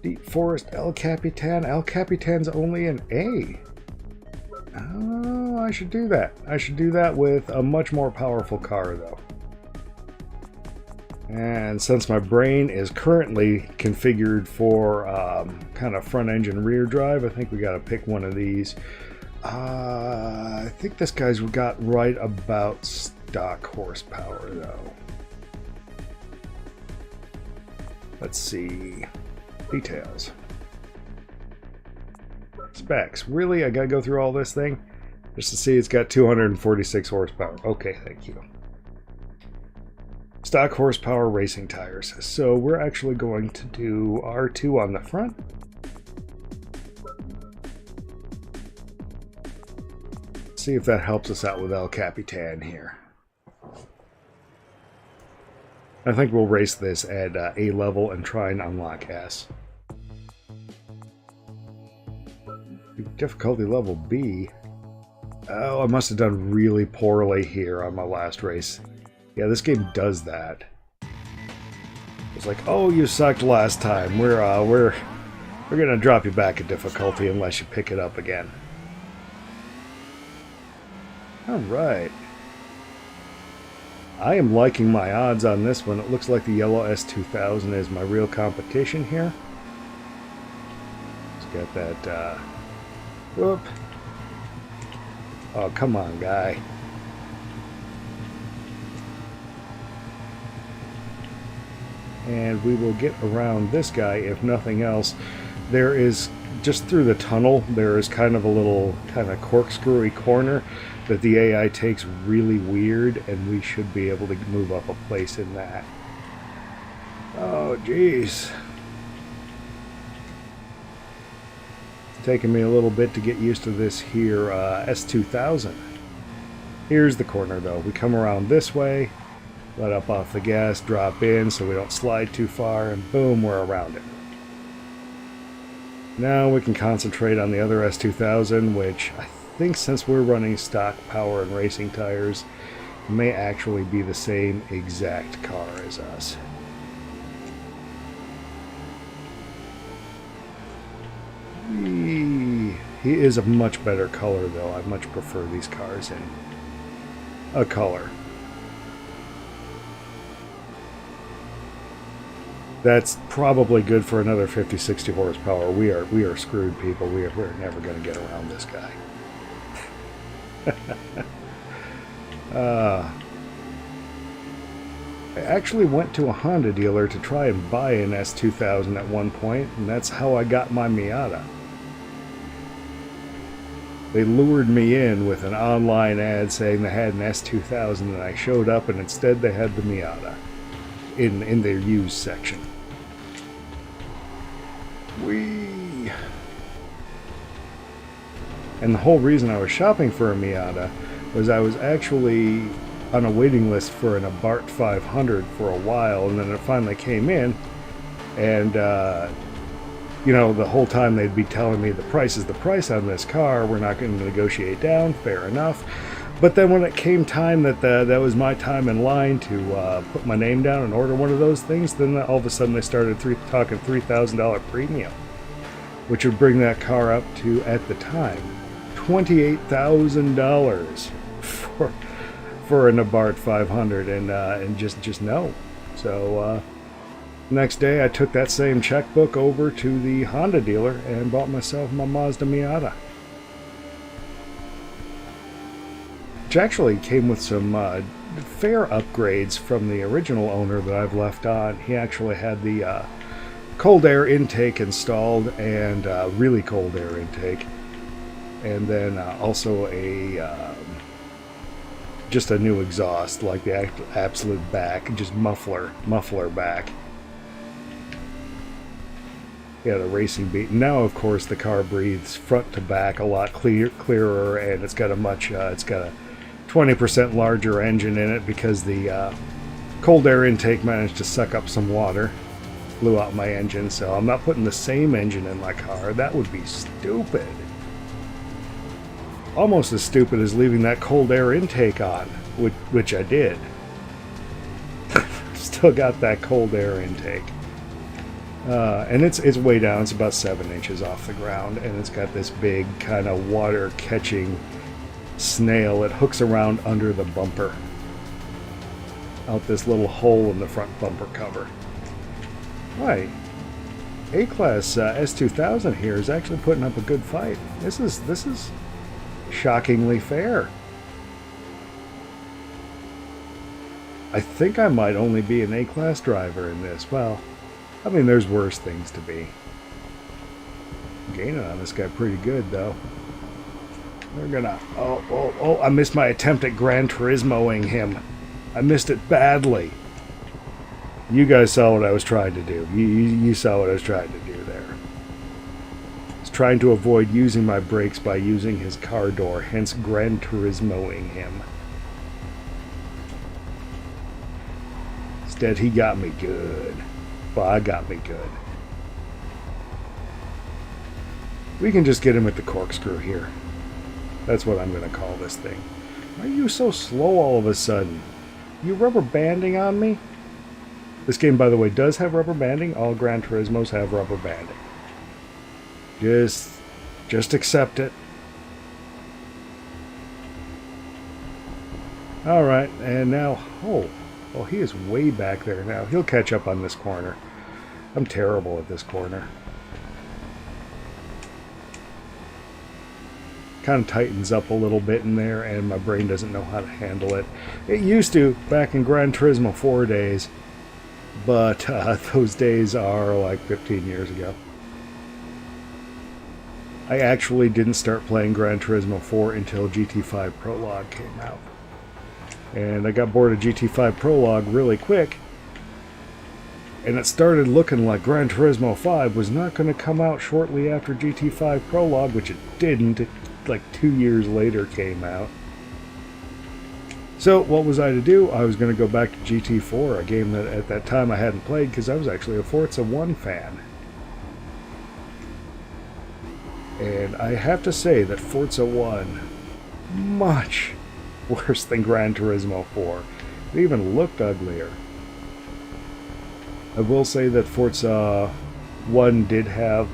Deep Forest El Capitan. El Capitan's only an A. Oh, I should do that. I should do that with a much more powerful car, though. And since my brain is currently configured for kind of front engine rear drive, I think we got to pick one of these. I think this guy's got right about stock horsepower, though. Let's see. Details. Specs. Really? I gotta go through all this thing? Just to see it's got 246 horsepower. Okay, thank you. Stock horsepower racing tires. So we're actually going to do R2 on the front. See if that helps us out with El Capitan here. I think we'll race this at A level and try and unlock S. Difficulty level B. Oh, I must have done really poorly here on my last race. Yeah, this game does that. It's like, oh, you sucked last time. We're gonna drop you back a difficulty unless you pick it up again. All right. I am liking my odds on this one. It looks like the yellow S2000 is my real competition here. Let's get that, whoop. Oh, come on, guy. And we will get around this guy, if nothing else. There is, just through the tunnel, there is kind of a little kind of corkscrewy corner that the AI takes really weird, and we should be able to move up a place in that. Oh, jeez. It's taking me a little bit to get used to this here S2000. Here's the corner, though. We come around this way, let up off the gas, drop in so we don't slide too far, and boom, we're around it. Now we can concentrate on the other S2000, which I think since we're running stock power and racing tires, may actually be the same exact car as us. He is a much better color, though. I much prefer these cars in a color. That's probably good for another 50-60 horsepower. We are screwed, people. We're never going to get around this guy. I actually went to a Honda dealer to try and buy an S2000 at one point, and that's how I got my Miata. They lured me in with an online ad saying they had an S2000, and I showed up, and instead they had the Miata in their used section. Whee! And the whole reason I was shopping for a Miata was I was actually on a waiting list for an Abarth 500 for a while, and then it finally came in, and you know, the whole time they'd be telling me the price is the price on this car, we're not going to negotiate down, fair enough. But then when it came time that that was my time in line to put my name down and order one of those things, then all of a sudden they started talking $3,000 premium, which would bring that car up to, at the time, $28,000 for an Abarth 500, and just no. So next day I took that same checkbook over to the Honda dealer and bought myself my Mazda Miata, which actually came with some fair upgrades from the original owner that I've left on. He actually had the cold air intake installed, and really cold air intake, and then also a just a new exhaust, like the absolute back, just muffler back. He had a racing beat. Now, of course, the car breathes front to back a lot clearer, and it's got a 20% larger engine in it because the cold air intake managed to suck up some water, blew out my engine. So I'm not putting the same engine in my car. That would be stupid. Almost as stupid as leaving that cold air intake on, which I did. Still got that cold air intake. And it's way down. It's about 7 inches off the ground, and it's got this big kind of water catching snail. It hooks around under the bumper, out this little hole in the front bumper cover. Why, A-Class S2000 here is actually putting up a good fight. This is shockingly fair. I think I might only be an A-Class driver in this. Well, I mean, there's worse things to be. Gaining on this guy pretty good, though. They're gonna... Oh, I missed my attempt at Gran Turismoing him. I missed it badly. You guys saw what I was trying to do. You saw what I was trying to do there. I was trying to avoid using my brakes by using his car door, hence Gran Turismoing him. Instead, he got me good. Well, I got me good. We can just get him at the corkscrew here. That's what I'm going to call this thing. Why are you so slow all of a sudden? You rubber banding on me? This game, by the way, does have rubber banding. All Gran Turismos have rubber banding. Just accept it. Alright, and now... Oh, he is way back there now. He'll catch up on this corner. I'm terrible at this corner. Kind of tightens up a little bit in there, and my brain doesn't know how to handle it. It used to, back in Gran Turismo 4 days, but those days are like 15 years ago. I actually didn't start playing Gran Turismo 4 until GT5 Prologue came out. And I got bored of GT5 Prologue really quick, and it started looking like Gran Turismo 5 was not going to come out shortly after GT5 Prologue, which it didn't. It, like 2 years later, came out. So what was I to do? I was going to go back to GT4, a game that at that time I hadn't played because I was actually a Forza 1 fan. And I have to say that Forza 1, much worse than Gran Turismo 4. It even looked uglier. I will say that Forza 1 did have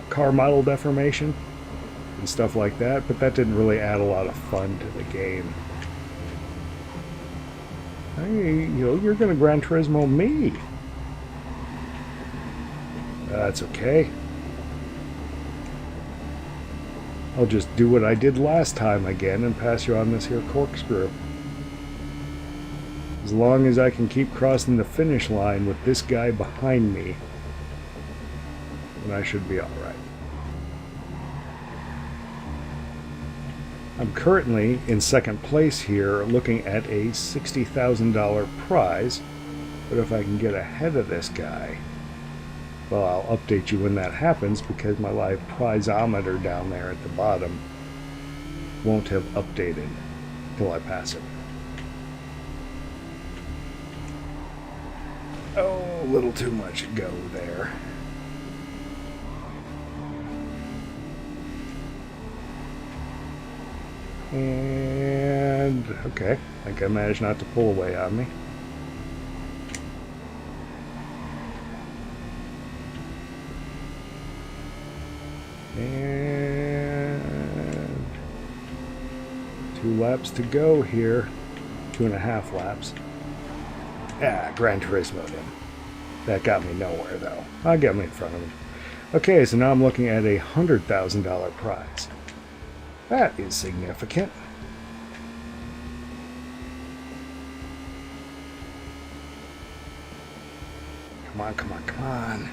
car model deformation and stuff like that, but that didn't really add a lot of fun to the game. Hey, you're going to Gran Turismo me. That's okay. I'll just do what I did last time again and pass you on this here corkscrew. As long as I can keep crossing the finish line with this guy behind me, then I should be alright. I'm currently in second place here, looking at a $60,000 prize, but if I can get ahead of this guy, well, I'll update you when that happens, because my live prizeometer down there at the bottom won't have updated till I pass it. Oh, a little too much go there. And, okay, I think I managed not to pull away on me. And 2 laps to go here. 2.5 laps. Ah, Gran Turismo him. That got me nowhere, though. I'll get me in front of him. Okay, so now I'm looking at a $100,000 prize. That is significant. Come on, come on, come on.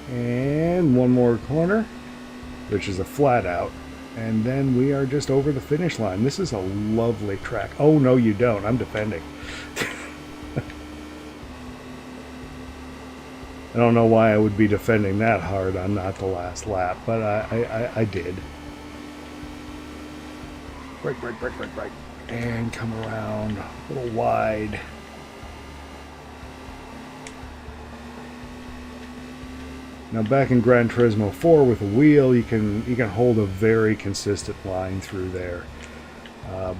And one more corner, which is a flat out. And then we are just over the finish line. This is a lovely track. Oh, no, you don't. I'm defending. I don't know why I would be defending that hard on not the last lap, but I did. Break. And come around a little wide. Now back in Gran Turismo 4 with a wheel, you can hold a very consistent line through there.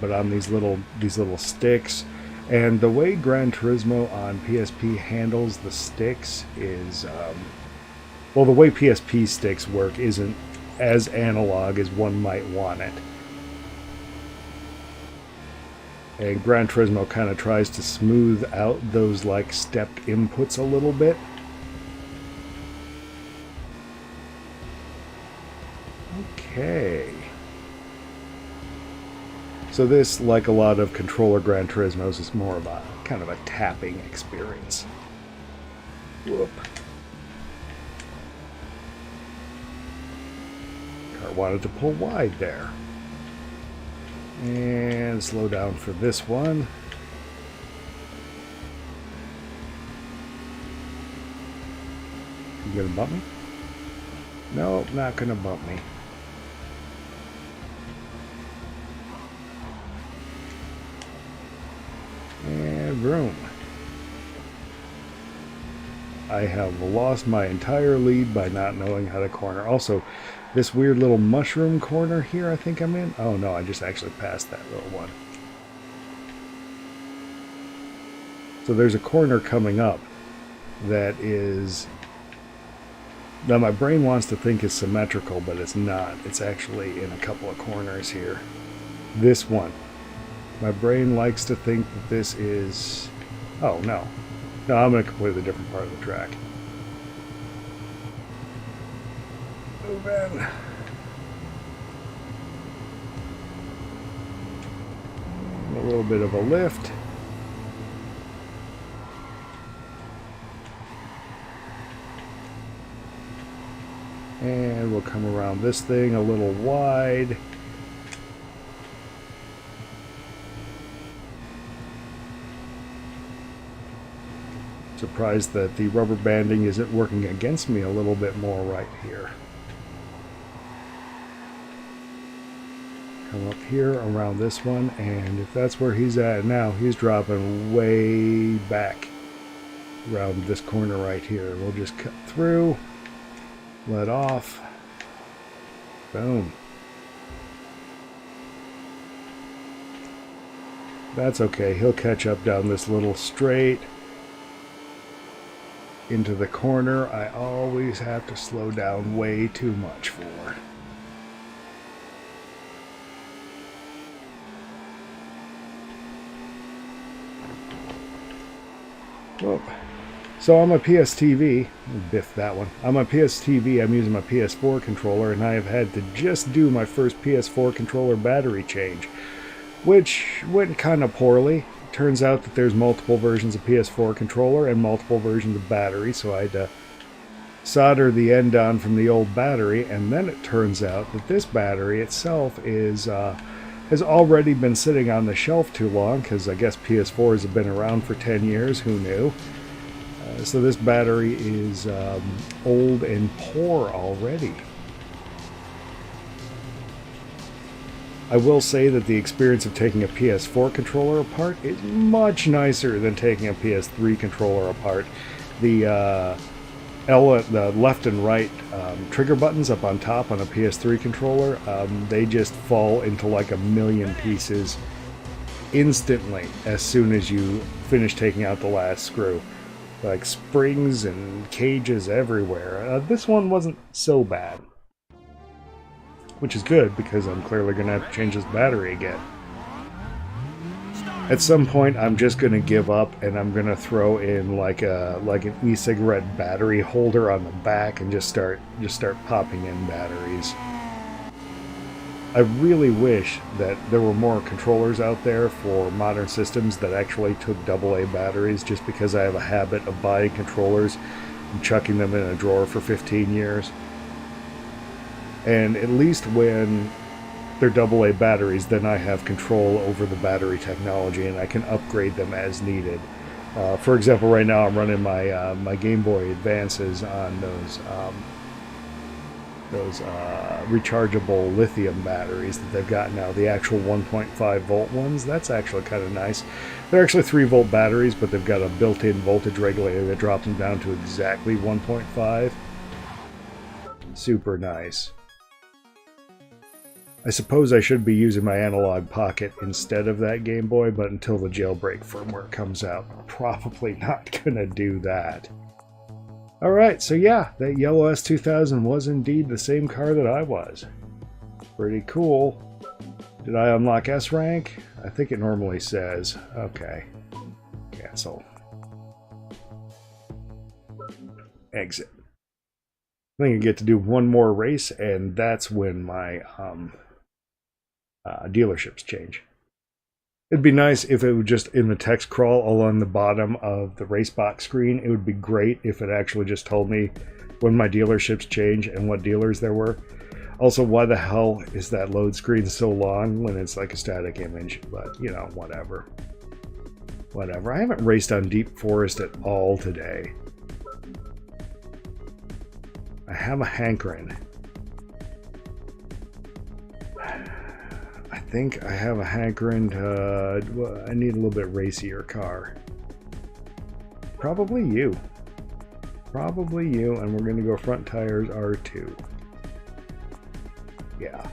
But on these little sticks, and the way Gran Turismo on PSP handles the sticks is, well, the way PSP sticks work isn't as analog as one might want it. And Gran Turismo kind of tries to smooth out those like stepped inputs a little bit. Okay. So this, like a lot of controller Gran Turismos, is more of a kind of a tapping experience. Whoop. Car wanted to pull wide there. And slow down for this one. You gonna bump me? No, not gonna bump me. And vroom. I have lost my entire lead by not knowing how to corner. Also, this weird little mushroom corner here I think I'm in. Oh no, I just actually passed that little one. So there's a corner coming up that is... Now my brain wants to think it's symmetrical, but it's not. It's actually in a couple of corners here. This one. My brain likes to think that this is... Oh, no. No, I'm in a completely different part of the track. Move in. A little bit of a lift. And we'll come around this thing a little wide. Surprised that the rubber banding isn't working against me a little bit more right here. Come up here around this one, and if that's where he's at now, he's dropping way back around this corner right here. We'll just cut through, let off, boom. That's okay, he'll catch up down this little straight into the corner. I always have to slow down way too much for. Oh. So on my PSTV, biff that one. On my PSTV, I'm using my PS4 controller, and I have had to just do my first PS4 controller battery change, which went kind of poorly. Turns out that there's multiple versions of PS4 controller and multiple versions of battery, so I had to solder the end on from the old battery, and then it turns out that this battery itself is has already been sitting on the shelf too long, because I guess PS4s have been around for 10 years, who knew? So this battery is old and poor already. I will say that the experience of taking a PS4 controller apart is much nicer than taking a PS3 controller apart. The the left and right trigger buttons up on top on a PS3 controller, they just fall into like a million pieces instantly as soon as you finish taking out the last screw. Like springs and cages everywhere. This one wasn't so bad, which is good because I'm clearly going to have to change this battery again. At some point, I'm just going to give up and I'm going to throw in like an e-cigarette battery holder on the back and just start popping in batteries. I really wish that there were more controllers out there for modern systems that actually took AA batteries, just because I have a habit of buying controllers and chucking them in a drawer for 15 years. And at least when they're AA batteries, then I have control over the battery technology and I can upgrade them as needed. For example, right now I'm running my my Game Boy Advances on those rechargeable lithium batteries that they've got now, the actual 1.5 volt ones. That's actually kind of nice. They're actually 3 volt batteries, but they've got a built-in voltage regulator that drops them down to exactly 1.5. Super nice. I suppose I should be using my analog pocket instead of that Game Boy, but until the jailbreak firmware comes out, I'm probably not gonna do that. Alright, so yeah, that yellow S2000 was indeed the same car that I was. Pretty cool. Did I unlock S rank? I think it normally says. Okay. Cancel. Exit. I think I get to do one more race, and that's when my dealerships change. It'd be nice if it was just in the text crawl along the bottom of the race box screen. It would be great if it actually just told me when my dealerships change and what dealers there were. Also, why the hell is that load screen so long when it's like a static image? But, you know, whatever. Whatever. I haven't raced on Deep Forest at all today. I have a hankering. I think I have a hankering to... I need a little bit racier car. Probably you. Probably you, and we're going to go front tires R2. Yeah.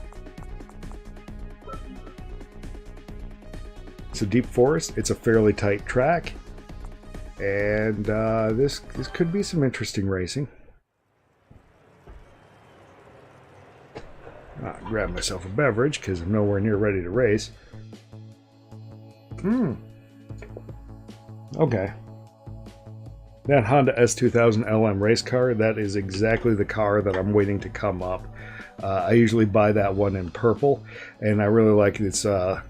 So Deep Forest, it's a fairly tight track. And this could be some interesting racing. I'll grab myself a beverage because I'm nowhere near ready to race. Okay. That Honda S2000 LM race car, that is exactly the car that I'm waiting to come up. I usually buy that one in purple, and I really like it. It's I'm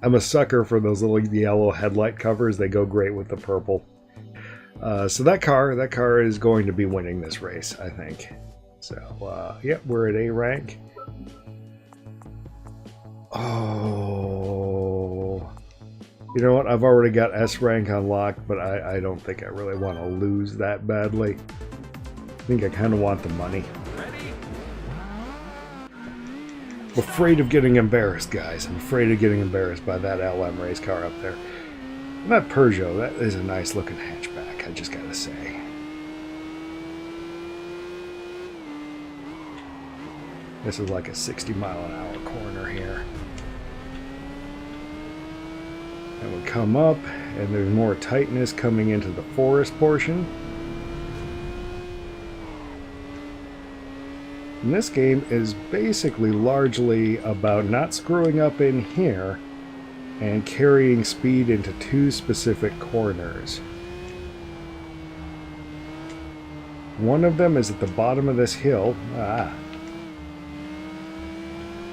a sucker for those little yellow headlight covers. They go great with the purple. So that car is going to be winning this race, I think. So, yep, we're at A rank. Oh, you know what? I've already got S rank unlocked, but I don't think I really want to lose that badly. I think I kind of want the money. Ready? afraid of getting embarrassed, guys. I'm afraid of getting embarrassed by that LM race car up there. And that Peugeot, that is a nice looking hatchback, I just gotta say. This is like a 60-mile-an-hour corner here. And we come up, and there's more tightness coming into the forest portion. And this game is basically largely about not screwing up in here and carrying speed into two specific corners. One of them is at the bottom of this hill.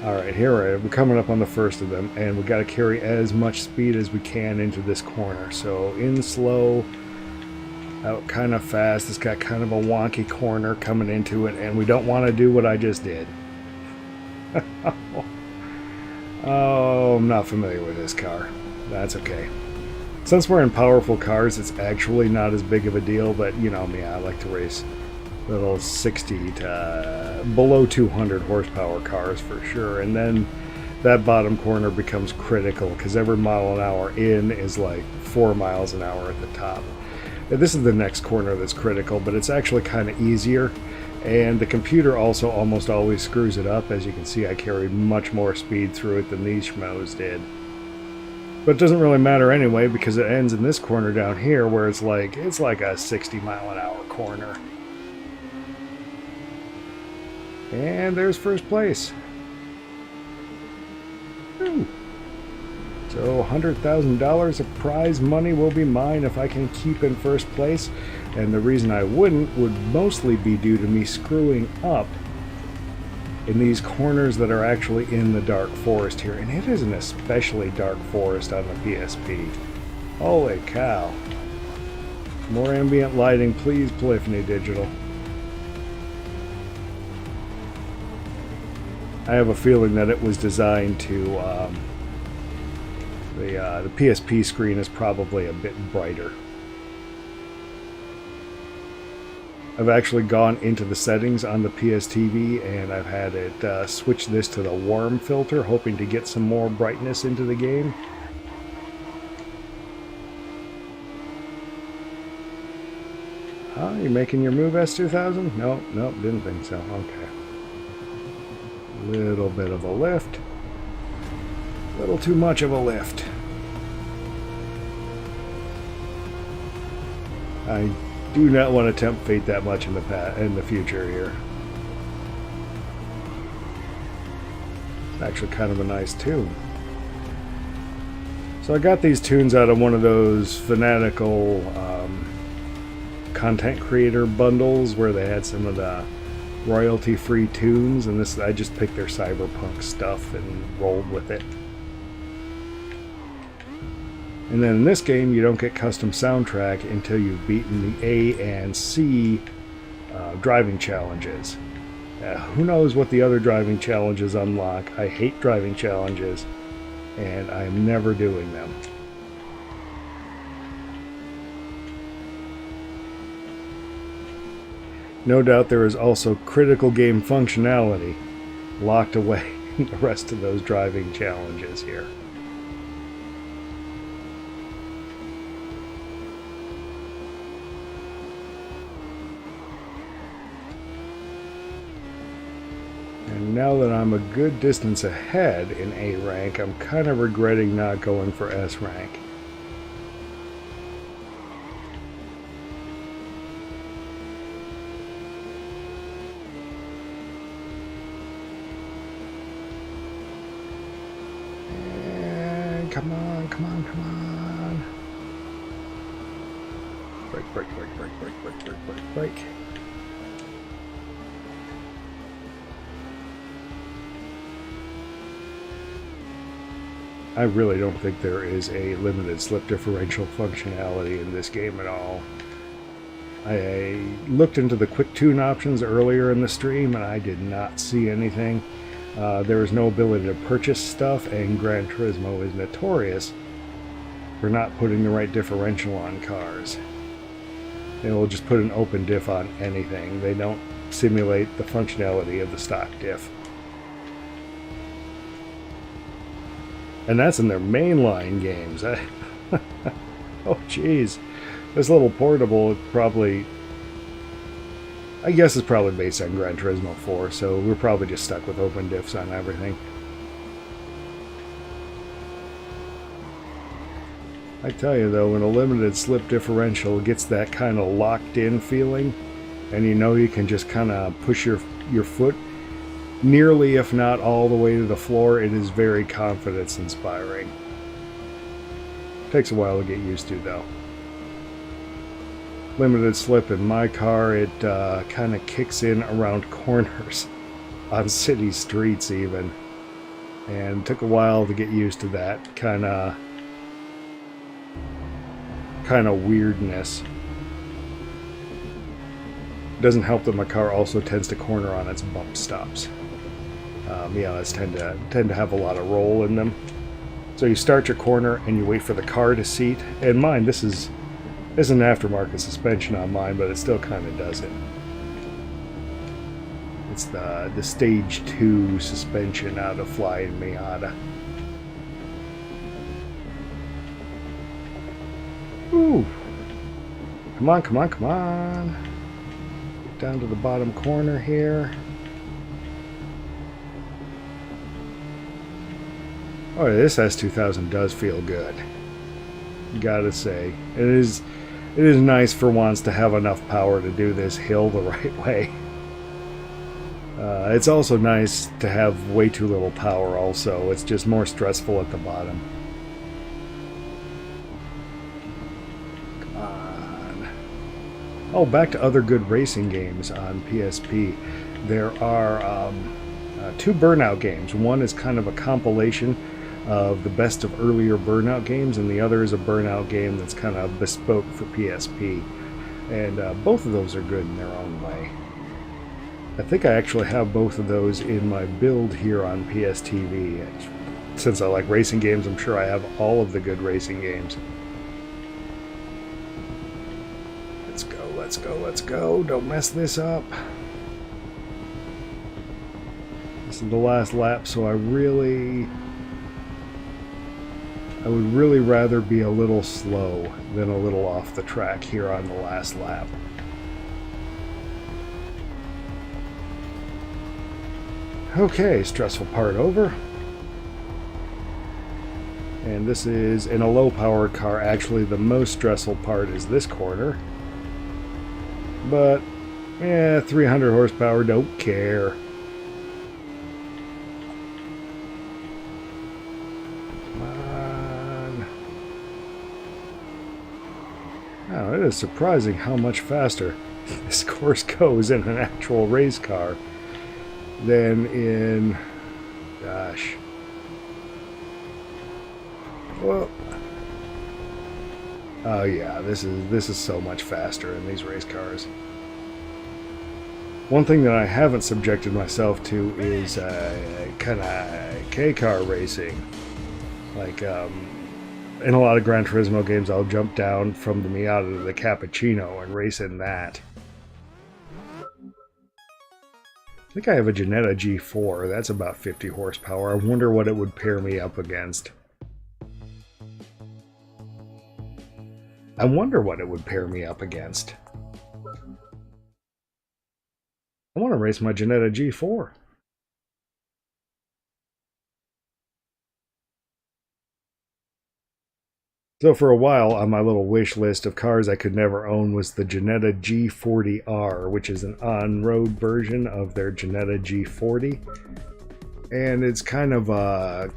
Alright, here we're coming up on the first of them, and we got to carry as much speed as we can into this corner. So in slow, out kind of fast. It's got kind of a wonky corner coming into it, and we don't want to do what I just did. Oh, I'm not familiar with this car. That's okay. Since we're in powerful cars, it's actually not as big of a deal, but you know me, I like to race little 60 to below 200 horsepower cars for sure. And then that bottom corner becomes critical because every mile an hour in is like 4 miles an hour at the top. This is the next corner that's critical, but it's actually kind of easier. And the computer also almost always screws it up. As you can see, I carried much more speed through it than these schmoes did. But it doesn't really matter anyway, because it ends in this corner down here where it's like a 60-mile-an-hour corner. And there's first place. Woo. So $100,000 of prize money will be mine if I can keep in first place. And the reason I wouldn't would mostly be due to me screwing up in these corners that are actually in the dark forest here. And it is an especially dark forest on the PSP. Holy cow. More ambient lighting, please, Polyphony Digital. I have a feeling that it was designed to, the PSP screen is probably a bit brighter. I've actually gone into the settings on the PSTV and I've had it switch this to the warm filter, hoping to get some more brightness into the game. Huh? You making your move, S2000? Nope, didn't think so. Okay. Little bit of a lift. Little too much of a lift. I do not want to tempt fate that much in the future here. It's actually kind of a nice tune. So I got these tunes out of one of those fanatical content creator bundles where they had some of the royalty-free tunes, and this I just picked their cyberpunk stuff and rolled with it. And then in this game, you don't get custom soundtrack until you've beaten the A and C driving challenges. Who knows what the other driving challenges unlock? I hate driving challenges, and I'm never doing them. No doubt there is also critical game functionality locked away in the rest of those driving challenges here. And now that I'm a good distance ahead in A rank, I'm kind of regretting not going for S rank. And come on, come on, come on. Brake, brake, brake, brake, brake, brake, brake, brake, brake. I really don't think there is a limited slip differential functionality in this game at all. I looked into the quick tune options earlier in the stream and I did not see anything. There is no ability to purchase stuff, and Gran Turismo is notorious for not putting the right differential on cars. They will just put an open diff on anything. They don't simulate the functionality of the stock diff. And that's in their mainline games. Oh, jeez. This little portable, it probably... I guess it's probably based on Gran Turismo 4, so we're probably just stuck with open diffs on everything. I tell you though, when a limited slip differential gets that kind of locked in feeling, and you know you can just kind of push your foot nearly, if not all the way to the floor, it is very confidence inspiring. Takes a while to get used to though. Limited slip in my car, it kind of kicks in around corners on city streets even, and took a while to get used to that kind of weirdness. Doesn't help that my car also tends to corner on its bump stops. Those tend to have a lot of roll in them. So you start your corner and you wait for the car to seat. And mine, this is an aftermarket suspension on mine, but it still kind of does it. It's the Stage 2 suspension out of Flying Miata. Ooh. Come on, come on, come on. Get down to the bottom corner here. Oh, this S2000 does feel good. Gotta say. It is nice for once to have enough power to do this hill the right way. It's also nice to have way too little power also. It's just more stressful at the bottom. Oh, back to other good racing games on PSP. There are two Burnout games. One is kind of a compilation of the best of earlier Burnout games, and the other is a Burnout game that's kind of bespoke for PSP. And both of those are good in their own way. I think I actually have both of those in my build here on PSTV. Since I like racing games, I'm sure I have all of the good racing games. Let's go, let's go, let's go. Don't mess this up. This is the last lap, so I would really rather be a little slow than a little off the track here on the last lap. Okay, stressful part over. And this is in a low-powered car. Actually, the most stressful part is this corner. But, 300 horsepower, don't care. Come on. Now, it is surprising how much faster this course goes in an actual race car than in, gosh. Well, oh yeah, this is so much faster in these race cars. One thing that I haven't subjected myself to is kind of K-car racing. Like in a lot of Gran Turismo games, I'll jump down from the Miata to the Cappuccino and race in that. I think I have a Jetta G4. That's about 50 horsepower. I wonder what it would pair me up against. I want to race my Jetta G4. So for a while on my little wish list of cars I could never own was the Jetta G40R, which is an on-road version of their Jetta G40. And it's kind of a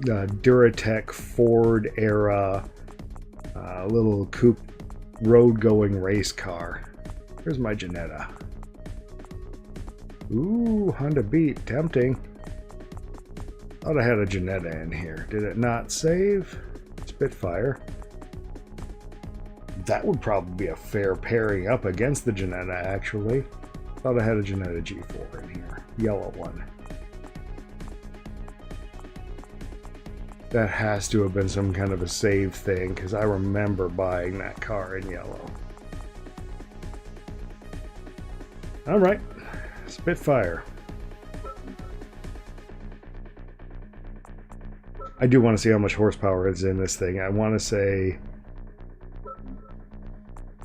Duratec Ford era little coupe road-going race car. Here's my Jetta. Ooh, Honda Beat, tempting. Thought I had a Jetta in here. Did it not save? Spitfire. That would probably be a fair pairing up against the Jetta, actually. Thought I had a Jetta G4 in here. Yellow one. That has to have been some kind of a save thing, because I remember buying that car in yellow. Alright. Spitfire. I do want to see how much horsepower is in this thing. I want to say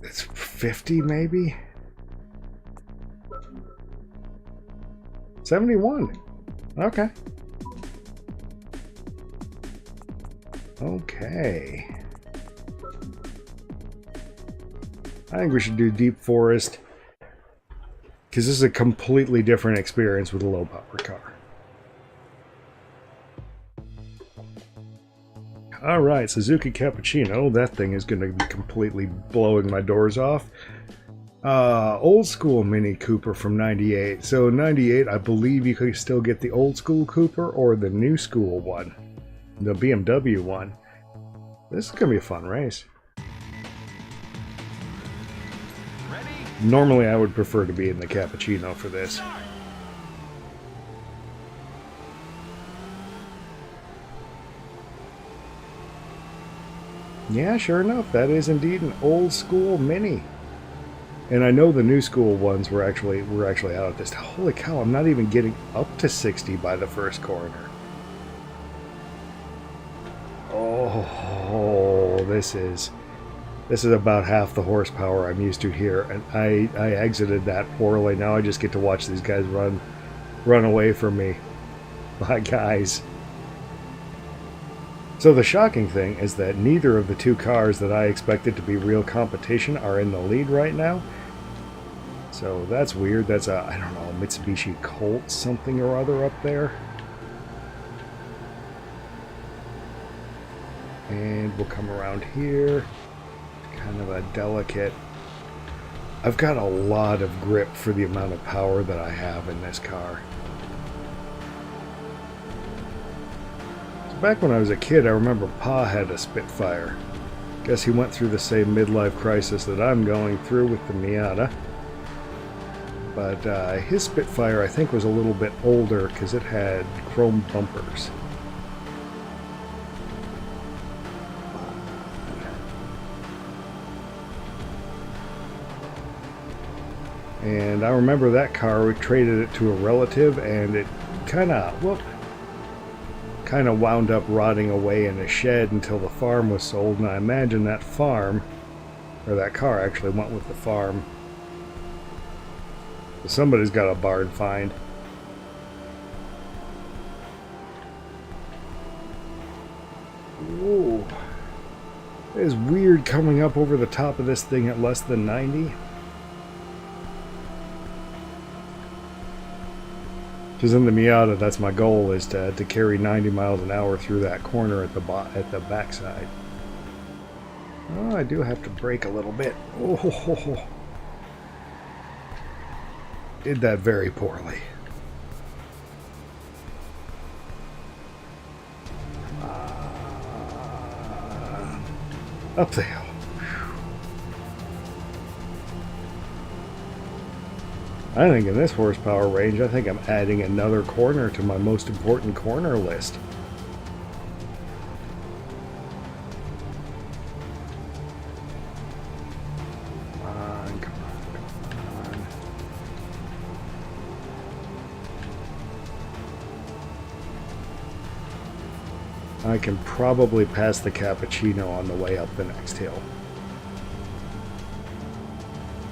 it's 50 maybe? 71. Okay. Okay. I think we should do Deep Forest, because this is a completely different experience with a low power car. Alright, Suzuki Cappuccino. That thing is going to be completely blowing my doors off. Old school Mini Cooper from 98. So 98, I believe you could still get the old school Cooper or the new school one. The BMW one. This is going to be a fun race. Ready? Normally I would prefer to be in the Cappuccino for this. Start. Yeah, sure enough, that is indeed an old school Mini. And I know the new school ones were actually out at this. Holy cow, I'm not even getting up to 60 by the first corner. Oh, this is about half the horsepower I'm used to here, and I exited that poorly. Now I just get to watch these guys run away from me. Bye, guys. So the shocking thing is that neither of the two cars that I expected to be real competition are in the lead right now. So that's weird. That's a, I don't know, Mitsubishi Colt something or other up there. And we'll come around here. Kind of a delicate... I've got a lot of grip for the amount of power that I have in this car. Back when I was a kid, I remember Pa had a Spitfire. Guess he went through the same midlife crisis that I'm going through with the Miata. But his Spitfire, I think, was a little bit older because it had chrome bumpers. And I remember that car, we traded it to a relative, and it kind of wound up rotting away in a shed until the farm was sold. And I imagine that farm, or that car actually went with the farm. So somebody's got a barn find. Ooh. It is weird coming up over the top of this thing at less than 90. Because in the Miata, that's my goal, is to carry 90 miles an hour through that corner at the backside. Oh, I do have to brake a little bit. Oh, did that very poorly. Up the hill. I think in this horsepower range, I think I'm adding another corner to my most important corner list. Come on, come on. I can probably pass the Cappuccino on the way up the next hill.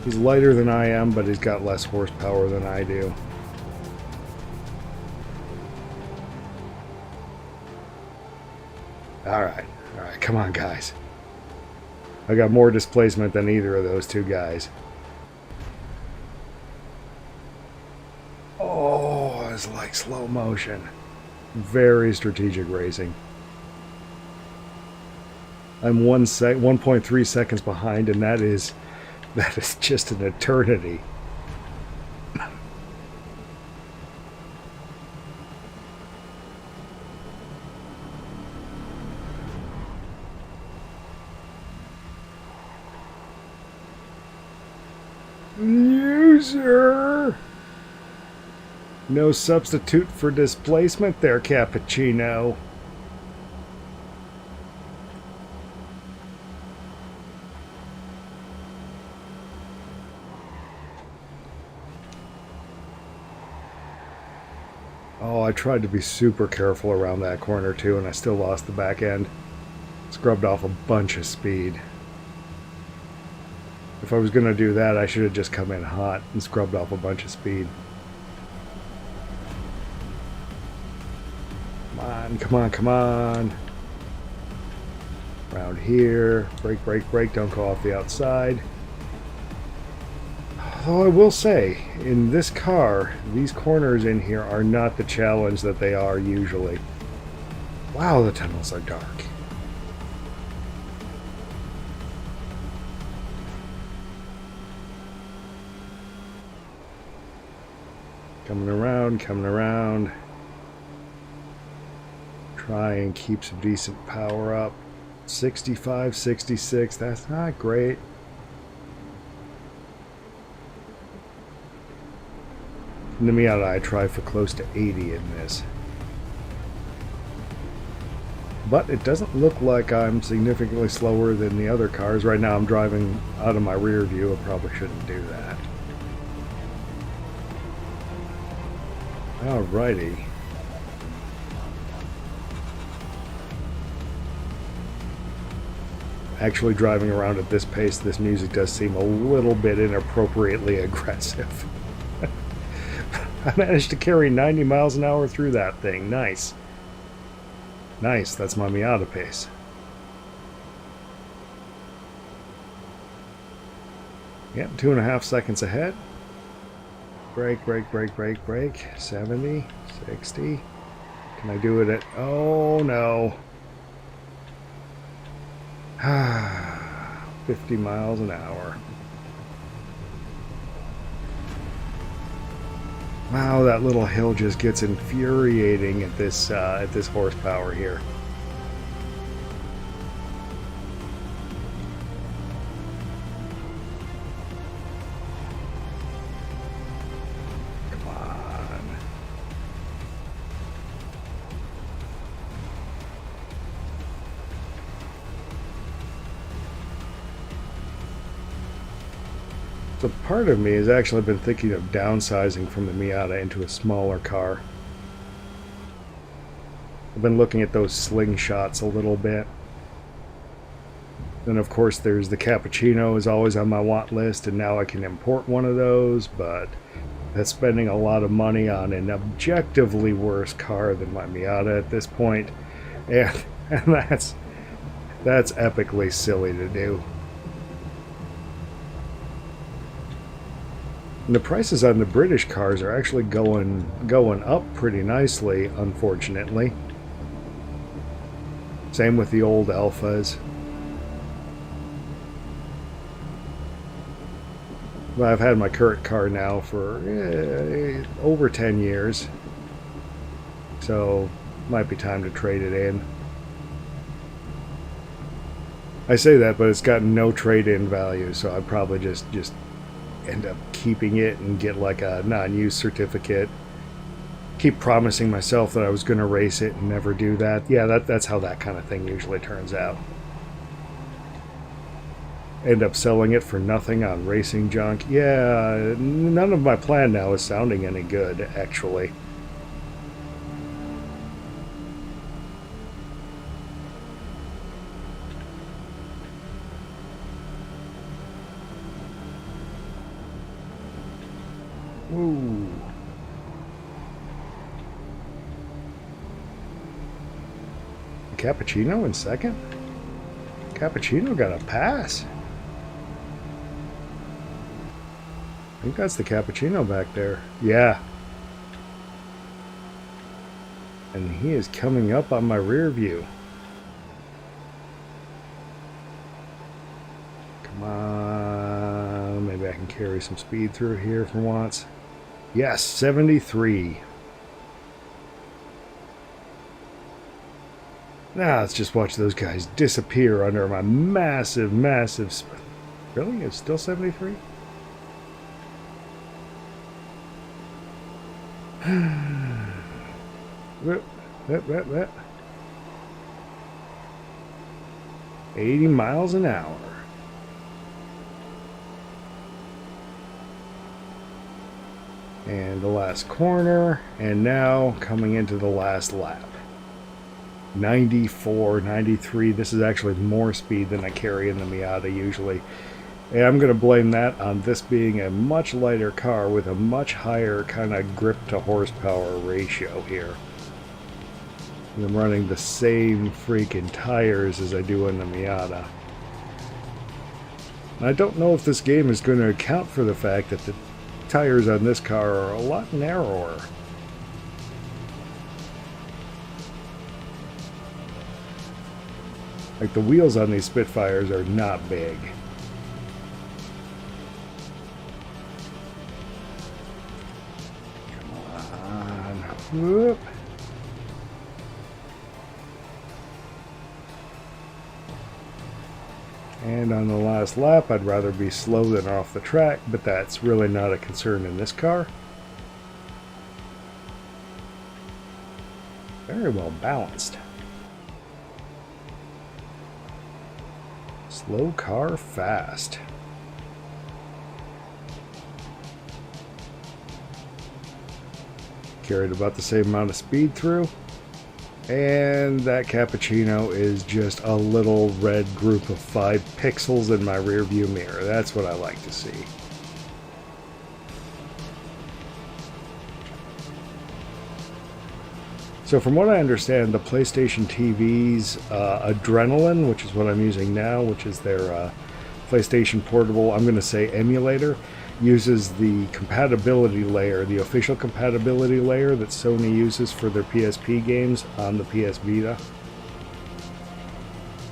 He's lighter than I am, but he's got less horsepower than I do. Alright, come on, guys. I got more displacement than either of those two guys. Oh, it's like slow motion. Very strategic racing. I'm 1.3 seconds behind, and that is just an eternity. User! No substitute for displacement there, Cappuccino. Oh, I tried to be super careful around that corner too, and I still lost the back end. Scrubbed off a bunch of speed. If I was going to do that, I should have just come in hot and scrubbed off a bunch of speed. Come on, come on, come on. Around here. Brake, brake, brake. Don't go off the outside. Although I will say, in this car, these corners in here are not the challenge that they are usually. Wow, the tunnels are dark. Coming around, coming around. Try and keep some decent power up. 65, 66, that's not great. In the Miata, I try for close to 80 in this. But it doesn't look like I'm significantly slower than the other cars. Right now I'm driving out of my rear view. I probably shouldn't do that. Alrighty. Actually driving around at this pace, this music does seem a little bit inappropriately aggressive. I managed to carry 90 miles an hour through that thing. Nice. Nice, that's my Miata pace. Yep, 2.5 seconds ahead. Brake, brake, brake, brake, brake. 70, 60. Can I do it at... Oh, no. 50 miles an hour. Wow, that little hill just gets infuriating at this horsepower here. Come on. So part of me has actually been thinking of downsizing from the Miata into a smaller car. I've been looking at those slingshots a little bit. Then of course there's the Cappuccino is always on my want list, and now I can import one of those, but that's spending a lot of money on an objectively worse car than my Miata at this point, and that's epically silly to do. And the prices on the British cars are actually going up pretty nicely, unfortunately. Same with the old Alphas. Well, I've had my current car now for over 10 years. So, might be time to trade it in. I say that, but it's got no trade-in value, so I'd probably just end up keeping it and get like a non-use certificate. Keep promising myself that I was going to race it and never do that. Yeah, that's how that kind of thing usually turns out. End up selling it for nothing on racing junk. Yeah, none of my plan now is sounding any good, actually. Ooh. Cappuccino in second? Cappuccino got a pass. I think that's the Cappuccino back there. Yeah. And he is coming up on my rear view. Come on. Maybe I can carry some speed through here for once. Yes, 73. Now let's just watch those guys disappear under my massive, massive... Really? It's still 73? Whip, whip, whip, whip. 80 miles an hour. And the last corner, and now coming into the last lap. 94, 93. This is actually more speed than I carry in the Miata usually. And I'm going to blame that on this being a much lighter car with a much higher kind of grip to horsepower ratio here. I'm running the same freaking tires as I do in the Miata. I don't know if this game is going to account for the fact that the tires on this car are a lot narrower. Like the wheels on these Spitfires are not big. Come on. Whoop. And on the last lap, I'd rather be slow than off the track, but that's really not a concern in this car. Very well balanced. Slow car, fast. Carried about the same amount of speed through. And that Cappuccino is just a little red group of 5 pixels in my rear view mirror. That's what I like to see. So from what I understand, the PlayStation TV's Adrenaline, which is what I'm using now, which is their PlayStation Portable, I'm going to say emulator, uses the compatibility layer, the official compatibility layer that Sony uses for their PSP games on the PS Vita.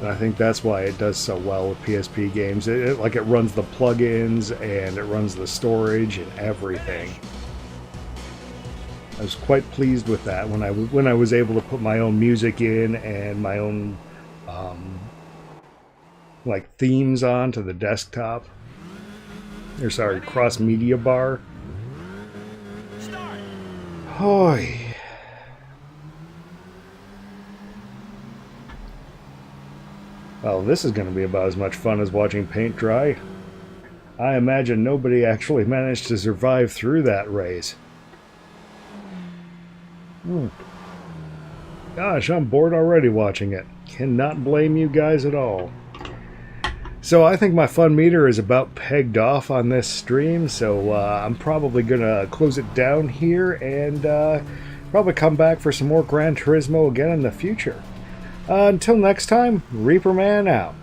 And I think that's why it does so well with PSP games. It runs the plugins and it runs the storage and everything. I was quite pleased with that when I was able to put my own music in and my own like themes on to the desktop. Or sorry, cross media bar. Start. Hoy. Well, this is going to be about as much fun as watching paint dry. I imagine nobody actually managed to survive through that race. Gosh, I'm bored already watching it. Cannot blame you guys at all. So I think my fun meter is about pegged off on this stream, so I'm probably going to close it down here and probably come back for some more Gran Turismo again in the future. Until next time, Reaper Man out.